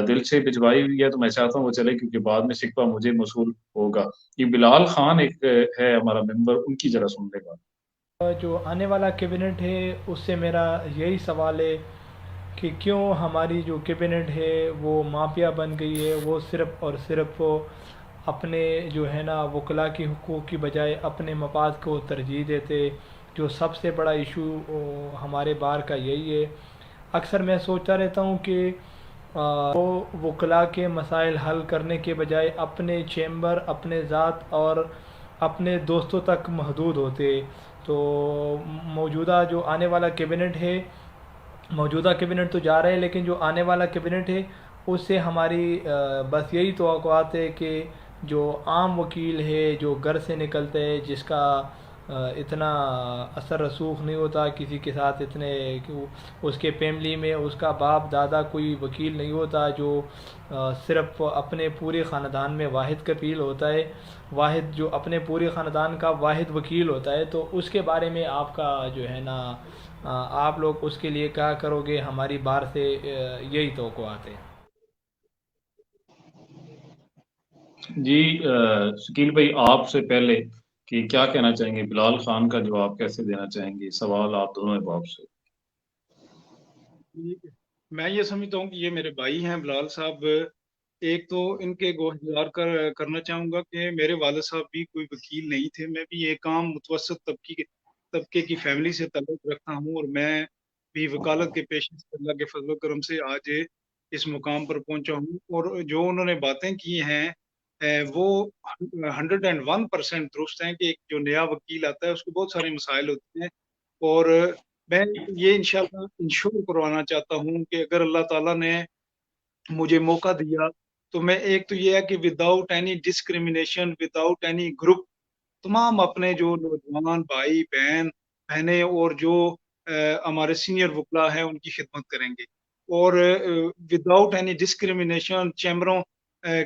دل سے بھجوائی ہوئی ہے, تو میں چاہتا ہوں وہ چلے, کیونکہ بعد میں شکوہ مجھے موصول ہوگا. یہ بلال خان ایک ہے ہمارا ممبر, ان کی ذرا سن لے گا. جو آنے والا کیبنٹ ہے اس سے میرا یہی سوال ہے کہ کیوں ہماری جو کیبنٹ ہے وہ مافیا بن گئی ہے. وہ صرف اور صرف اپنے جو ہے نا وکلاء کی حقوق کی بجائے اپنے مفاد کو ترجیح دیتے. جو سب سے بڑا ایشو ہمارے بار کا یہی ہے. اکثر میں سوچتا رہتا ہوں کہ وہ وکلاء کے مسائل حل کرنے کے بجائے اپنے چیمبر, اپنے ذات اور اپنے دوستوں تک محدود ہوتے. تو موجودہ جو آنے والا کیبنٹ ہے, موجودہ کیبنٹ تو جا رہے ہیں, لیکن جو آنے والا کیبنٹ ہے اس سے ہماری بس یہی توقعات ہے کہ جو عام وکیل ہے جو گھر سے نکلتے ہے, جس کا اتنا اثر رسوخ نہیں ہوتا کسی کے ساتھ, اتنے اس کے فیملی میں اس کا باپ دادا کوئی وکیل نہیں ہوتا, جو صرف اپنے پورے خاندان میں واحد کفیل ہوتا ہے, واحد جو اپنے پورے خاندان کا واحد وکیل ہوتا ہے. تو اس کے بارے میں آپ کا جو ہے نا آپ لوگ اس کے لیے کیا کرو گے؟ ہماری بار سے یہی توقعات ہے. جی شکیل بھائی, آپ سے پہلے کہ کیا کہنا چاہیں گے, بلال خان کا جواب کیسے دینا چاہیں گے, سوال آپ دونوں احباب سے. میں یہ سمجھتا ہوں کہ یہ میرے بھائی ہیں بلال صاحب. ایک تو ان کے گوہر کرنا چاہوں گا کہ میرے والد صاحب بھی کوئی وکیل نہیں تھے. میں بھی ایک عام متوسط طبقے کی فیملی سے تعلق رکھتا ہوں, اور میں بھی وکالت کے پیشے سے اللہ کے فضل و کرم سے آج اس مقام پر پہنچا ہوں. اور جو انہوں نے باتیں کی ہیں وہ 101% درست ہیں کہ ایک جو نیا وکیل آتا ہے اس کو بہت سارے مسائل ہوتے ہیں, اور میں یہ انشاءاللہ انشور کروانا چاہتا ہوں کہ اگر اللہ تعالیٰ نے مجھے موقع دیا تو میں, ایک تو یہ ہے کہ without any discrimination, without any group, تمام اپنے جو نوجوان بھائی بہنیں اور جو ہمارے سینئر وکلا ہیں ان کی خدمت کریں گے. اور وداؤٹ اینی ڈسکریمنیشن چیمبروں,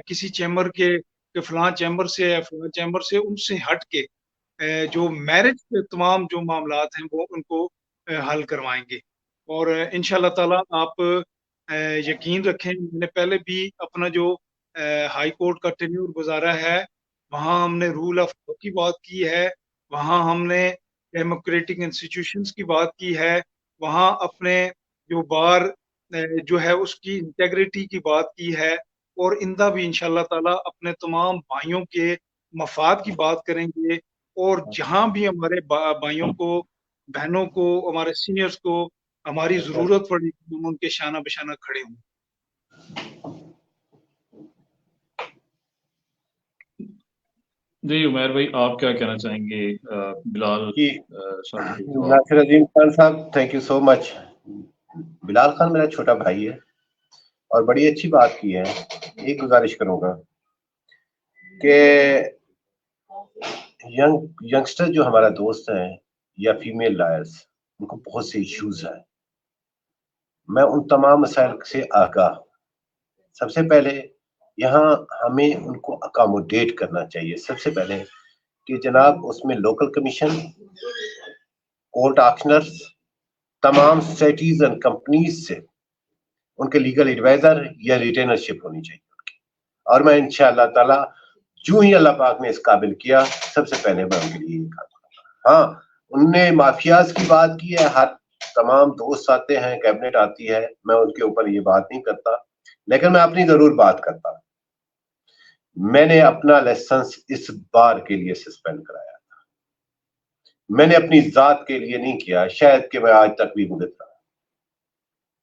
کسی چیمبر کے فلاں چیمبر سے یا فلاں چیمبر سے, ان سے ہٹ کے جو میرج کے تمام جو معاملات ہیں وہ ان کو حل کروائیں گے. اور انشاءاللہ تعالیٰ آپ یقین رکھیں, میں نے پہلے بھی اپنا جو हाई कोर्ट का टेन्यूर गुजारा है, वहाँ हमने रूल ऑफ लॉ की बात की है, वहाँ हमने डेमोक्रेटिक इंस्टीट्यूशंस की बात की है, वहाँ अपने जो बार जो है उसकी इंटेग्रिटी की बात की है, और इंदा भी इंशाल्लाह ताला अपने तमाम भाइयों के मफाद की बात करेंगे, और जहाँ भी हमारे भाइयों को, बहनों को, हमारे सीनियर्स को हमारी ज़रूरत पड़ेगी, हम उनके शाना बशाना खड़े हों। जी उमैर भाई, आप क्या कहना चाहेंगे बिलाल कि साहब के जवाब? नासिर अजीम खान साहब, thank you so much. Bilal Khan मेरा छोटा भाई है और बड़ी अच्छी बात की है। एक गुजारिश करूंगा कि यंगस्टर जो हमारा दोस्त है या फीमेल लॉयर्स, उनको बहुत से इश्यूज हैं। मैं उन तमाम मसाइल से आगाह हूं। सबसे पहले यहाँ हमें उनको अकोमोडेट करना चाहिए। सबसे पहले कि जनाब उसमें लोकल कमीशन, कोर्ट ऑक्शनर्स, तमाम सोसाइटीज एंड कंपनीज से उनके लीगल एडवाइजर या रिटेनरशिप होनी चाहिए उनकी। और मैं इंशाअल्लाह ताला जो ही अल्लाह पाक ने इस काबिल किया, सबसे पहले मैं उनके लिए काम करूंगा। हाँ, उनने माफियाज की बात की है, हर तमाम दोस्त आते हैं, कैबिनेट आती है, मैं उनके ऊपर ये बात नहीं करता, लेकिन मैं अपनी जरूर बात करता। मैंने अपना लाइसेंस इस बार के लिए सस्पेंड कराया था, मैंने अपनी जात के लिए नहीं किया, शायद कि मैं आज तक भी भुगत रहा।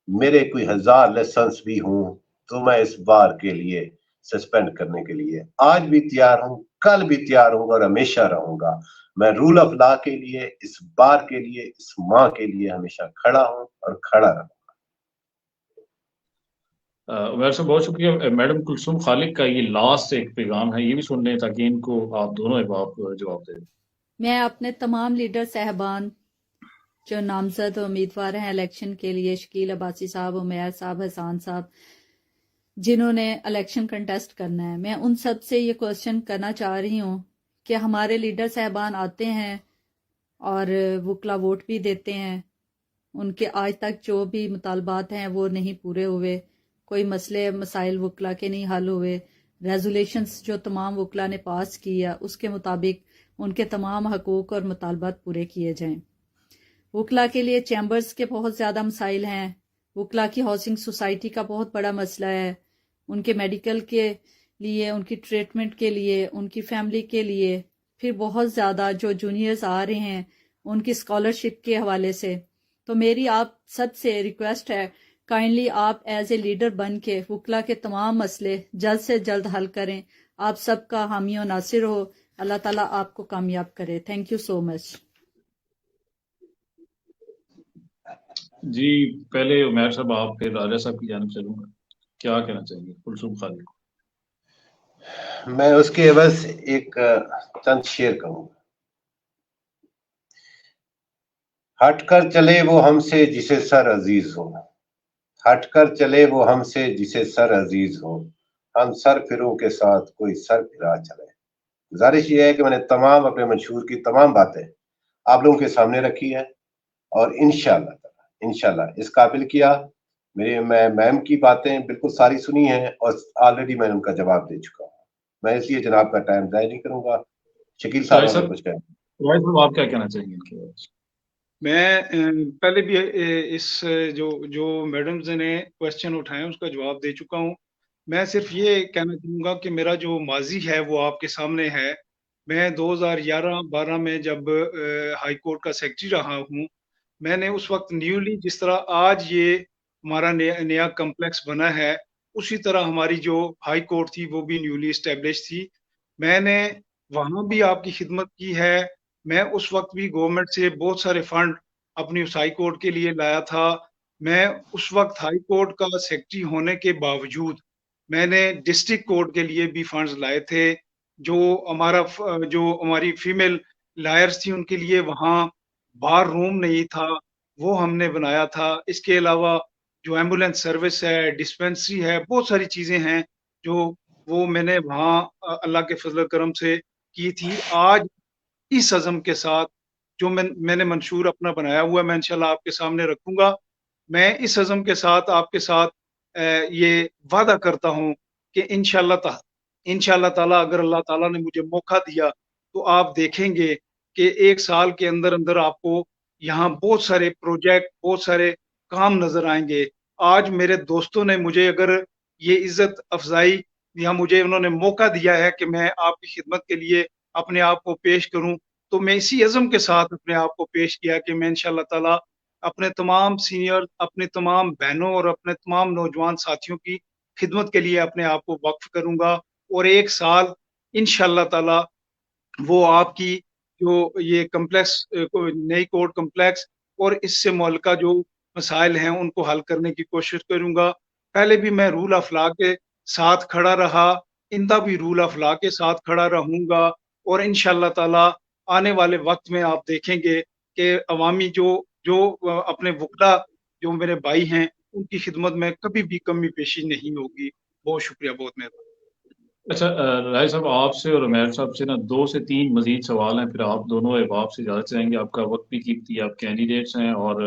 मेरे कोई 1000 लाइसेंस भी हूं तो मैं इस बार के लिए सस्पेंड करने के लिए आज भी तैयार हूं, कल भी तैयार हूं और हमेशा रहूंगा। मैं रूल ऑफ लॉ के लिए, इस बार के लिए, इस माह के लिए हमेशा खड़ा हूं और खड़ा रहूंगा। उमैर साहब बहुत शुक्रिया। मैडम कुलसुम खालिक का ये लास्ट एक पैगाम है, ये भी सुन लें ताकि इनको आप दोनों आप जवाब दें। मैं अपने तमाम लीडर साहबान जो नामजद उम्मीदवार हैं इलेक्शन के लिए, शकील अब्बासी साहब, उमैर साहब, हसान साहब, जिन्होंने इलेक्शन कंटेस्ट करना है, मैं उन सब से ये क्वेश्चन करना चाह रही हूँ कि हमारे लीडर साहबान आते हैं और वकला वोट भी देते हैं, उनके आज तक जो भी मुतालबात हैं वो नहीं पूरे हुए, कोई मसले मसाइल वकला के नहीं हल हुए, रेजोल्यूशंस जो तमाम वकला ने पास किया उसके मुताबिक उनके तमाम हकूक़ और मुतालबात पूरे किए जाएं। वकला के लिए चैम्बर्स के बहुत ज़्यादा मसाइल हैं, वकला की हाउसिंग सोसाइटी का बहुत बड़ा मसला है, उनके मेडिकल के लिए, उनकी ट्रीटमेंट के लिए, उनकी फैमिली के लिए, फिर बहुत ज़्यादा जो जूनियर्स आ रहे हैं उनकी स्कॉलरशिप के हवाले से। तो मेरी आप सब से रिक्वेस्ट है, काइंडली आप एज ए लीडर बन के वकला के तमाम मसले जल्द से जल्द हल करें। आप सबका हामी और नासिर हो, अल्लाह ताला आपको कामयाब करे। Thank you so much. जी पहले उमैर साहब आप, फिर राजा साहब की जानिब चलूंगा, क्या कहना चाहेंगे कुलसुम खालिक को? मैं उसके एवज एक चंद शेर कहूंगा। हटकर चले वो हमसे जिसे सर अजीज हो, हटकर चले वो हमसे जिसे सर अजीज हो, हम सर फिरों के साथ कोई सर फिरा चले। गुजारिश ये है कि मैंने तमाम अपने मंशूर की तमाम बातें आप लोगों के सामने रखी है और इंशाल्लाह इस काबिल किया। मैं मैम की बातें बिल्कुल सारी सुनी हैं और ऑलरेडी मैंने उनका जवाब दे चुका हूँ। मैं इसलिए जनाब का टाइम ज़ाया नहीं करूंगा। शकील साहब कुछ कहें? साहब आप क्या कहना चाहेंगे इनके बारे में? मैं पहले भी इस जो मैडम्स ने क्वेश्चन उठाए उसका जवाब दे चुका हूँ। मैं सिर्फ ये कहना चाहूँगा कि मेरा जो माजी है वो आपके सामने है। मैं 2011-12 में जब हाई कोर्ट का सेक्रेटरी रहा हूँ, मैंने उस वक्त न्यूली, जिस तरह आज ये हमारा नया कम्प्लेक्स बना है, उसी तरह हमारी जो हाई कोर्ट थी वो भी न्यूली इस्टेब्लिश थी। मैंने वहाँ भी आपकी खिदमत की है। मैं उस वक्त भी गवर्नमेंट से बहुत सारे फंड अपनी उस हाई कोर्ट के लिए लाया था। मैं उस वक्त हाई कोर्ट का सेक्रेटरी होने के बावजूद मैंने डिस्ट्रिक्ट कोर्ट के लिए भी फंड्स लाए थे। जो हमारी फीमेल लॉयर्स थी उनके लिए वहाँ बार रूम नहीं था, वो हमने बनाया था। इसके अलावा जो एम्बुलेंस सर्विस है, डिस्पेंसरी है, बहुत सारी चीज़ें हैं जो वो मैंने वहाँ अल्लाह के फजल करम से की थी। आज इस अज़म के साथ जो मैंने मंशूर अपना बनाया हुआ है, मैं इंशाल्लाह आपके सामने रखूंगा। मैं इस अज़म के साथ आपके साथ ये वादा करता हूँ कि इंशाल्लाह ताला अगर अल्लाह ताला ने मुझे मौका दिया तो आप देखेंगे कि 1 साल के अंदर अंदर आपको यहाँ बहुत सारे प्रोजेक्ट, बहुत सारे काम नजर आएंगे। आज मेरे दोस्तों ने मुझे अगर ये इज्जत अफजाई या मुझे उन्होंने मौका दिया है कि मैं आपकी खिदमत के लिए अपने आप को पेश करूं, तो मैं इसी अज़म के साथ अपने आप को पेश किया कि मैं इंशाल्लाह ताला अपने तमाम सीनियर, अपने तमाम बहनों और अपने तमाम नौजवान साथियों की खिदमत के लिए अपने आप को वक्फ करूंगा और 1 साल इंशाल्लाह ताला वो आपकी जो ये कम्प्लेक्स नई कोर्ट कम्प्लेक्स और इससे मुअल्लिका जो मसाइल हैं उनको हल करने की कोशिश करूंगा। पहले भी मैं रूल ऑफ लॉ के साथ खड़ा रहा, इंदा भी रूल ऑफ लॉ के साथ खड़ा रहूंगा और इंशाल्लाह ताला आने वाले वक्त में आप देखेंगे कि अवामी जो जो अपने वकला जो मेरे भाई हैं उनकी खिदमत में कभी भी कमी पेशी नहीं होगी। बहुत शुक्रिया, बहुत मेहरबानी। अच्छा, राय साहब आपसे और उमैर साहब से ना 2 से 3 मजीद सवाल हैं, फिर आप दोनों अहबाब से इजाज़त चाहेंगे। आपका वक्त भी कीमती है, आप कैंडिडेट्स हैं और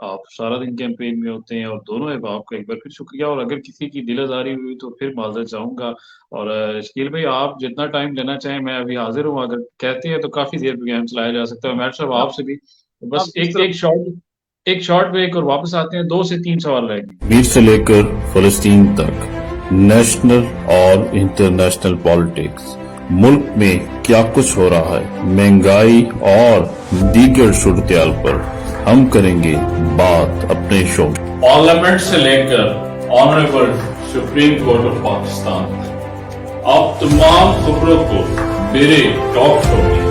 आप सारा दिन कैंपेन में होते हैं, और दोनों अहबाब का एक बार फिर शुक्रिया। और अगर किसी की दिल आज़ारी हुई तो फिर माज़रत चाहूँगा। और शकील भाई, आप जितना टाइम लेना चाहें, मैं अभी हाजिर हूँ। अगर कहते हैं तो काफ़ी देर प्रोग्राम चलाया जा सकता है। उमैर साहब आपसे भी बस आप इस तरफ एक शॉर्ट ब्रेक और वापस आते हैं। 2 से 3 सवाल रहेंगे। कश्मीर से लेकर फलस्तीन तक नेशनल और इंटरनेशनल पॉलिटिक्स, मुल्क में क्या कुछ हो रहा है, महंगाई और दीगर सूरत-ए-हाल पर हम करेंगे बात अपने शो। पार्लियामेंट से लेकर honourable supreme court of Pakistan, आप तमाम खबरों को मेरे टॉक शो में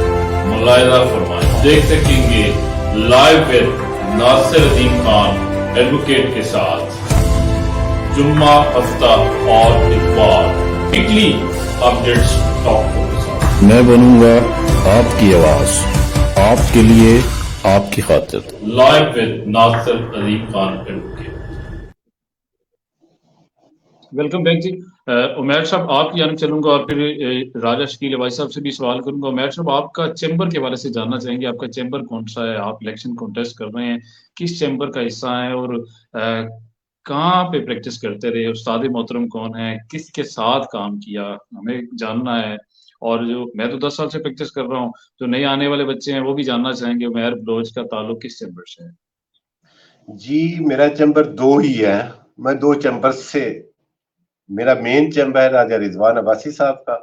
मुलाहिजा फरमाएं। देख सकेंगे live with Nasir Azeem Khan advocate के साथ जुम्मा, हफ्ता और इतवार वीकली अपडेट्स टॉक शो के साथ। मैं बनूंगा आपकी आवाज, आपके लिए, आपकी खातिर। Live with Nasir Azeem Khan advocate. Welcome back जी। उमैर साहब आपकी जानब चलूंगा और फिर राजा शकील भाई साहब से भी सवाल करूंगा। उमैर साहब, आपका चैम्बर के हवाले से जानना चाहेंगे, आपका चैम्बर कौन सा है, आप इलेक्शन कॉन्टेस्ट कर रहे हैं, किस चैम्बर का हिस्सा है और कहाँ पे प्रैक्टिस करते रहे, उस्ताद मोहतरम कौन है, किसके साथ काम किया, हमें जानना है। और जो मैं तो 10 साल से प्रैक्टिस कर रहा हूँ, जो नए आने वाले बच्चे हैं वो भी जानना चाहेंगे उमैर बलोच का ताल्लुक किस चैम्बर से है। जी, मेरा चैम्बर 2 ही है। मैं 2 चैम्बर से, मेरा मेन चैम्बर है राजा रिजवान अब्बासी साहब का,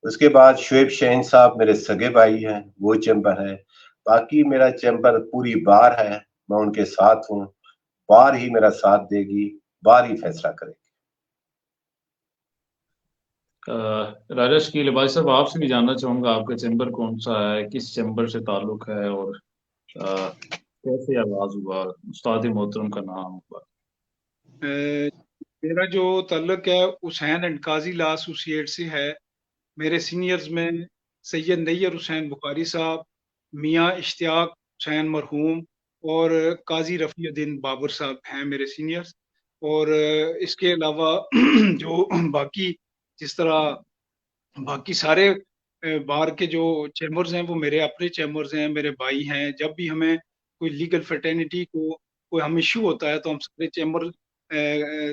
उसके बाद शुएब शहीन साहब मेरे सगे भाई हैं, वो चैम्बर है। बाकी मेरा चैम्बर पूरी बार है, मैं उनके साथ हूँ, बार ही मेरा साथ देगी, बार ही फैसला करेगी। राजा शकील भाई साहब, आपसे भी जानना चाहूंगा आपका चैम्बर कौन सा है, किस चैम्बर से ताल्लुक है और कैसे आगाज हुआ, उस्ताद मोहतरम का नाम हुआ। मेरा जो ताल्लुक है Hussain and Qazi law associate से है। मेरे सीनियर्स में सैयद नैयर हुसैन बुखारी साहब, मियाँ इश्तियाक हुसैन मरहूम और काजी रफ़ीउद्दीन बाबर साहब हैं मेरे सीनियर्स। और इसके अलावा जो बाकी जिस तरह बाकी सारे बार के जो चैम्बर्स हैं वो मेरे अपने चैम्बर्स हैं, मेरे भाई हैं। जब भी हमें कोई लीगल फर्टेनिटी को कोई हम इशू होता है तो हम सारे चैम्बर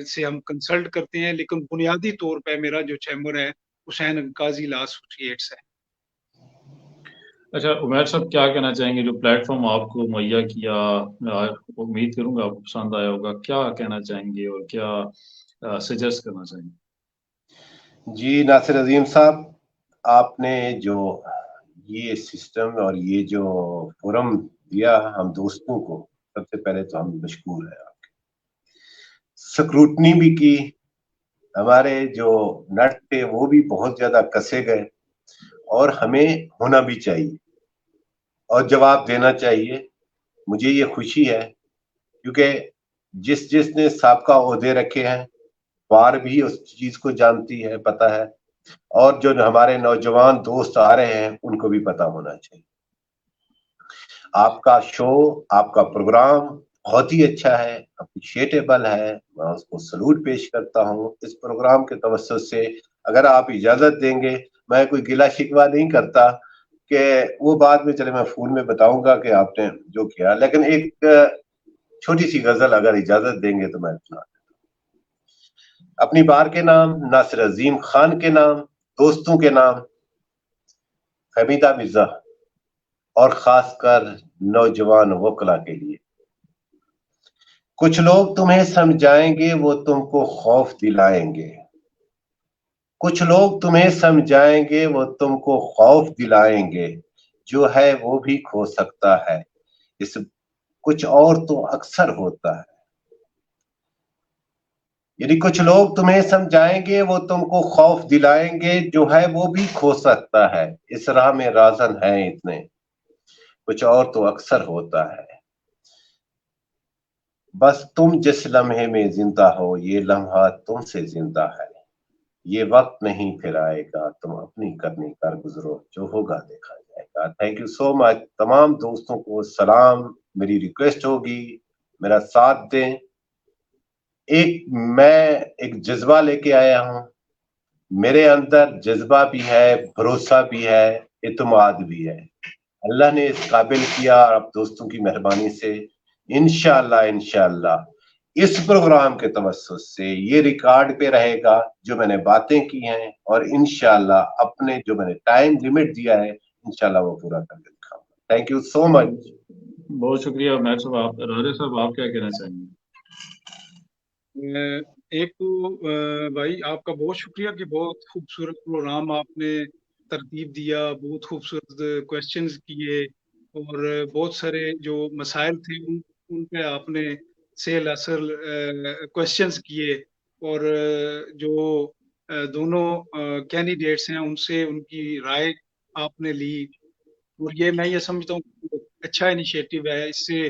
से हम कंसल्ट करते हैं, लेकिन बुनियादी तौर पे मेरा जो चैम्बर है हुसैन काजी लॉ एसोसिएट्स है। अच्छा उमैर साहब, क्या कहना चाहेंगे, जो प्लेटफॉर्म आपको मुहैया किया, उम्मीद करूंगा आपको पसंद आया होगा, क्या कहना चाहेंगे और क्या सजेस्ट करना चाहेंगे। जी नासिर अजीम साहब, आपने जो ये सिस्टम और ये जो फोरम दिया हम दोस्तों को, सबसे पहले तो हम मशकूर हैं आपके। स्क्रूटनी भी की, हमारे जो नट थे वो भी बहुत ज्यादा कसे गए और हमें होना भी चाहिए और जवाब देना चाहिए। मुझे ये खुशी है क्योंकि जिसने साबका ओहदे रखे हैं बार भी उस चीज को जानती है, पता है, और जो हमारे नौजवान दोस्त आ रहे हैं उनको भी पता होना चाहिए। आपका शो, आपका प्रोग्राम बहुत ही अच्छा है, अप्रिशिएटेबल है, मैं उसको सलूट पेश करता हूँ। इस प्रोग्राम के तवज्जुह से अगर आप इजाजत देंगे, मैं कोई गिला शिकवा नहीं करता कि वो बाद में चले मैं फोन में बताऊंगा कि आपने जो किया, लेकिन एक छोटी सी गजल अगर इजाजत देंगे तो मैं सुना देता हूँ। अपनी बार के नाम, नासिर अजीम खान के नाम, दोस्तों के नाम, फहमीदा मिर्जा और खासकर नौजवान वकला के लिए। कुछ लोग तुम्हें समझाएंगे, वो तुमको खौफ दिलाएंगे। कुछ लोग तुम्हें समझाएंगे, वो तुमको खौफ दिलाएंगे। जो है वो भी खो सकता है, इस कुछ और तो अक्सर होता है। यदि कुछ लोग तुम्हें समझाएंगे, वो तुमको खौफ दिलाएंगे। जो है वो भी खो सकता है, इस राह में राजन है इतने, कुछ और तो अक्सर होता है। बस तुम जिस लम्हे में जिंदा हो, ये लम्हा तुमसे जिंदा है। ये वक्त नहीं फिर आएगा, तुम अपनी करनी कर गुजरो, जो होगा देखा जाएगा। Thank you so much. तमाम दोस्तों को सलाम। मेरी रिक्वेस्ट होगी मेरा साथ दें। मैं एक जज्बा लेके आया हूं, मेरे अंदर जज्बा भी है, भरोसा भी है, इत्मीनान भी है। अल्लाह ने इस काबिल किया और आप दोस्तों की मेहरबानी से इंशाअल्लाह इस प्रोग्राम के तवस्सुत से ये रिकॉर्ड पे रहेगा जो मैंने बातें की हैं, और इंशाअल्लाह अपने जो मैंने टाइम लिमिट दिया है इंशाअल्लाह वो पूरा करके दिखाऊंगा। Thank you so much. बहुत शुक्रिया उमैर साहब। आप राजा साहब आप क्या कहना चाहेंगे? एक तो भाई आपका बहुत शुक्रिया कि बहुत खूबसूरत प्रोग्राम आपने तरतीब दिया, बहुत खूबसूरत क्वेश्चंस किए और बहुत सारे जो मसाइल थे उन पे आपने सेल असल क्वेश्चंस किए, और जो दोनों कैंडिडेट्स हैं उनसे उनकी राय आपने ली, और मैं ये समझता हूँ अच्छा इनिशिएटिव है। इससे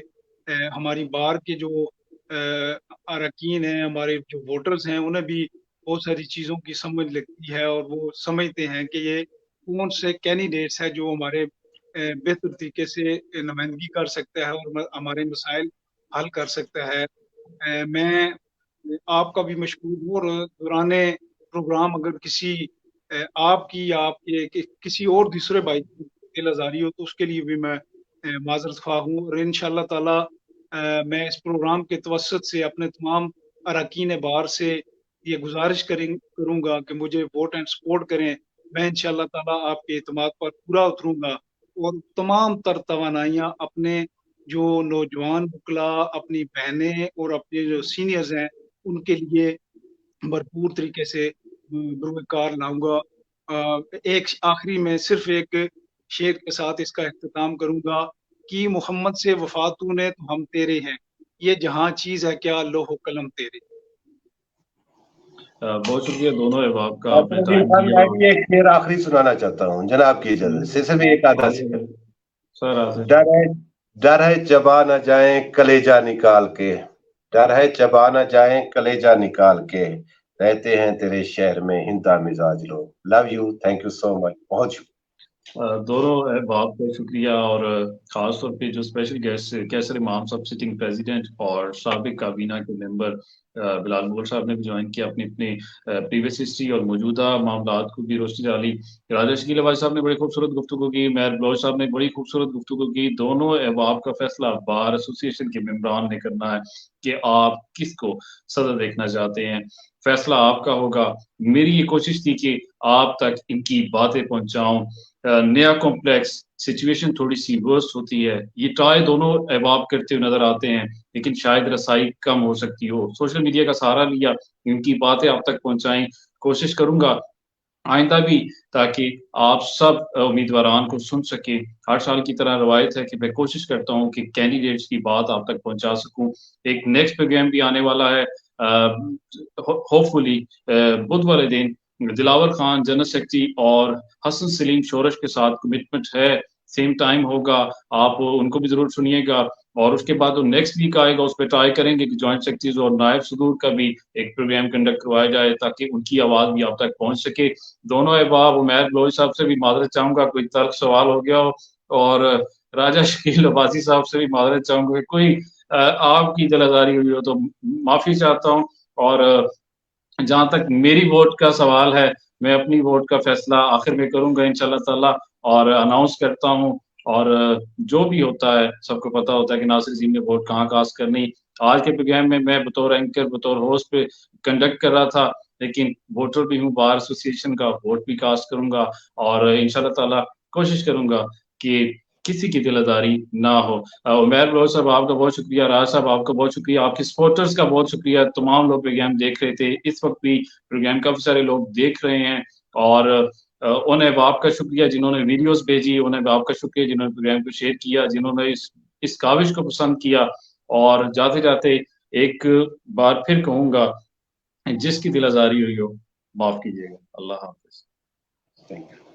हमारी बार के जो अरकान हैं, हमारे जो वोटर्स हैं, उन्हें भी बहुत सारी चीज़ों की समझ लगती है और वो समझते हैं कि ये कौन से कैंडिडेट्स है जो हमारे बेहतर तरीके से नुमाइंदगी कर सकता है और हमारे मसाइल हल कर सकता है। मैं आपका भी मशकूर हूँ, और दौराने प्रोग्राम अगर किसी आपकी या आपके किसी और दूसरे भाई की दिल आज़ारी हो तो उसके लिए भी मैं माजरत ख्वाह हूँ। और इंशाअल्लाह ताला मैं इस प्रोग्राम के तवस्सुत से अपने तमाम अरकान बार से ये गुजारिश करूँगा कि मुझे वोट एंड सपोर्ट करें। मैं इंशाअल्लाह ताला आपके एतमाद पर पूरा उतरूँगा और तमाम तर तवानाइयाँ अपने जो नौजवान वकला, अपनी बहनें और अपने जो सीनियर्स हैं उनके लिए भरपूर तरीके से बुरकार लाऊंगा। एक आखिरी में सिर्फ एक शेर के साथ इसका इख्तिताम करूंगा कि मोहम्मद से वफा तूने तो हम तेरे हैं, ये जहां चीज है क्या लोहो कलम तेरे। बहुत शुक्रिया दोनों अहबाब का, आपने टाइम मैं दिया। भी एक शेर आखिरी सुनाना चाहता हूँ जनाब की इजाजत से, सिर्फ एक आधा सेकंड। सर डर है चबा न जाए कलेजा निकाल के, डर है चबा न जाए कलेजा निकाल के, रहते हैं तेरे शहर में हिंदा मिजाज लोग। Love you, thank you so much, बहुत शुक्रिया। दोनों अहबाब का शुक्रिया, और खास तौर पे जो स्पेशल गेस्ट कैसर इमाम साहब सिटिंग प्रेसिडेंट और साबिक काबीना के मेंबर बिलाल मुगल साहब ने भी ज्वाइन किया, अपनी अपनी प्रीवियस हिस्ट्री और मौजूदा मामलात को भी रोशनी डाली। राजा शकील अबासी साहब ने बड़ी खूबसूरत गुफ्तगू की, मैर बलोच साहब ने बड़ी खूबसूरत गुफ्तगू की। दोनों अहबाब का फैसला बार एसोसिएशन के मेंबरान ने करना है कि आप किसको सदर देखना चाहते हैं, फैसला आपका होगा। मेरी ये कोशिश थी कि आप तक इनकी बातें पहुंचाऊं। नया कॉम्प्लेक्स सिचुएशन थोड़ी सी वर्स्ट होती है, ये ट्राई दोनों अहबाब करते हुए नजर आते हैं, लेकिन शायद रसाई कम हो सकती हो। सोशल मीडिया का सहारा लिया, इनकी बातें आप तक पहुंचाएं, कोशिश करूंगा आइंदा भी, ताकि आप सब उम्मीदवारान को सुन सके। हर साल की तरह रवायत है कि मैं कोशिश करता हूं कि कैंडिडेट्स की बात आप तक पहुंचा सकूं। एक नेक्स्ट प्रोग्राम भी आने वाला है, होपफुली बुध वाले दिन दिलावर खान जनरल सेक्रेटरी और हसन सलीम शोरश के साथ कमिटमेंट है, सेम टाइम होगा, आप उनको भी जरूर सुनिएगा। और उसके बाद जो नेक्स्ट वीक आएगा उस पर ट्राई करेंगे कि जॉइंट सेक्रेटरीज और नायब सदूर का भी एक प्रोग्राम कंडक्ट करवाया जाए ताकि उनकी आवाज भी आप तक पहुंच सके। दोनों अहबाब उमैर बलोच साहब से भी माजरत चाहूंगा कोई तर्क सवाल हो गया हो, और राजा शकील अब्बासी साहब से भी माजरत चाहूंगा कि कोई आपकी दिलआजारी हुई हो तो माफी चाहता हूँ। और जहां तक मेरी वोट का सवाल है, मैं अपनी वोट का फैसला आखिर में करूंगा इंशाल्लाह ताला, और अनाउंस करता हूं। और जो भी होता है सबको पता होता है कि नासिर अजीम ने वोट कहाँ कास्ट करनी, آج کے پروگرام میں میں بطور اینکر بطور ہوسٹ پہ کنڈکٹ کر رہا تھا، لیکن ووٹر بھی ہوں، بار ایسوسیشن کا ووٹ بھی کاسٹ کروں گا، اور انشاءاللہ تعالیٰ کوشش کروں گا کہ کسی کی دل آزاری نہ ہو۔ عمیر بلوچ صاحب آپ کا بہت شکریہ، راج صاحب آپ کا بہت شکریہ، آپ کے سپورٹرز کا بہت شکریہ، تمام لوگ پروگرام دیکھ رہے تھے، اس وقت بھی پروگرام کافی سارے لوگ دیکھ رہے ہیں، اور انہیں باپ کا شکریہ جنہوں نے ویڈیوز بھیجی، انہیں باپ کا شکریہ جنہوں نے پروگرام کو شیئر کیا، جنہوں نے اس کاوش کو پسند کیا، اور جاتے جاتے ایک بار پھر کہوں گا جس کی دل آزاری ہوئی ہو معاف کیجیے گا۔ اللہ حافظ۔ Thank you.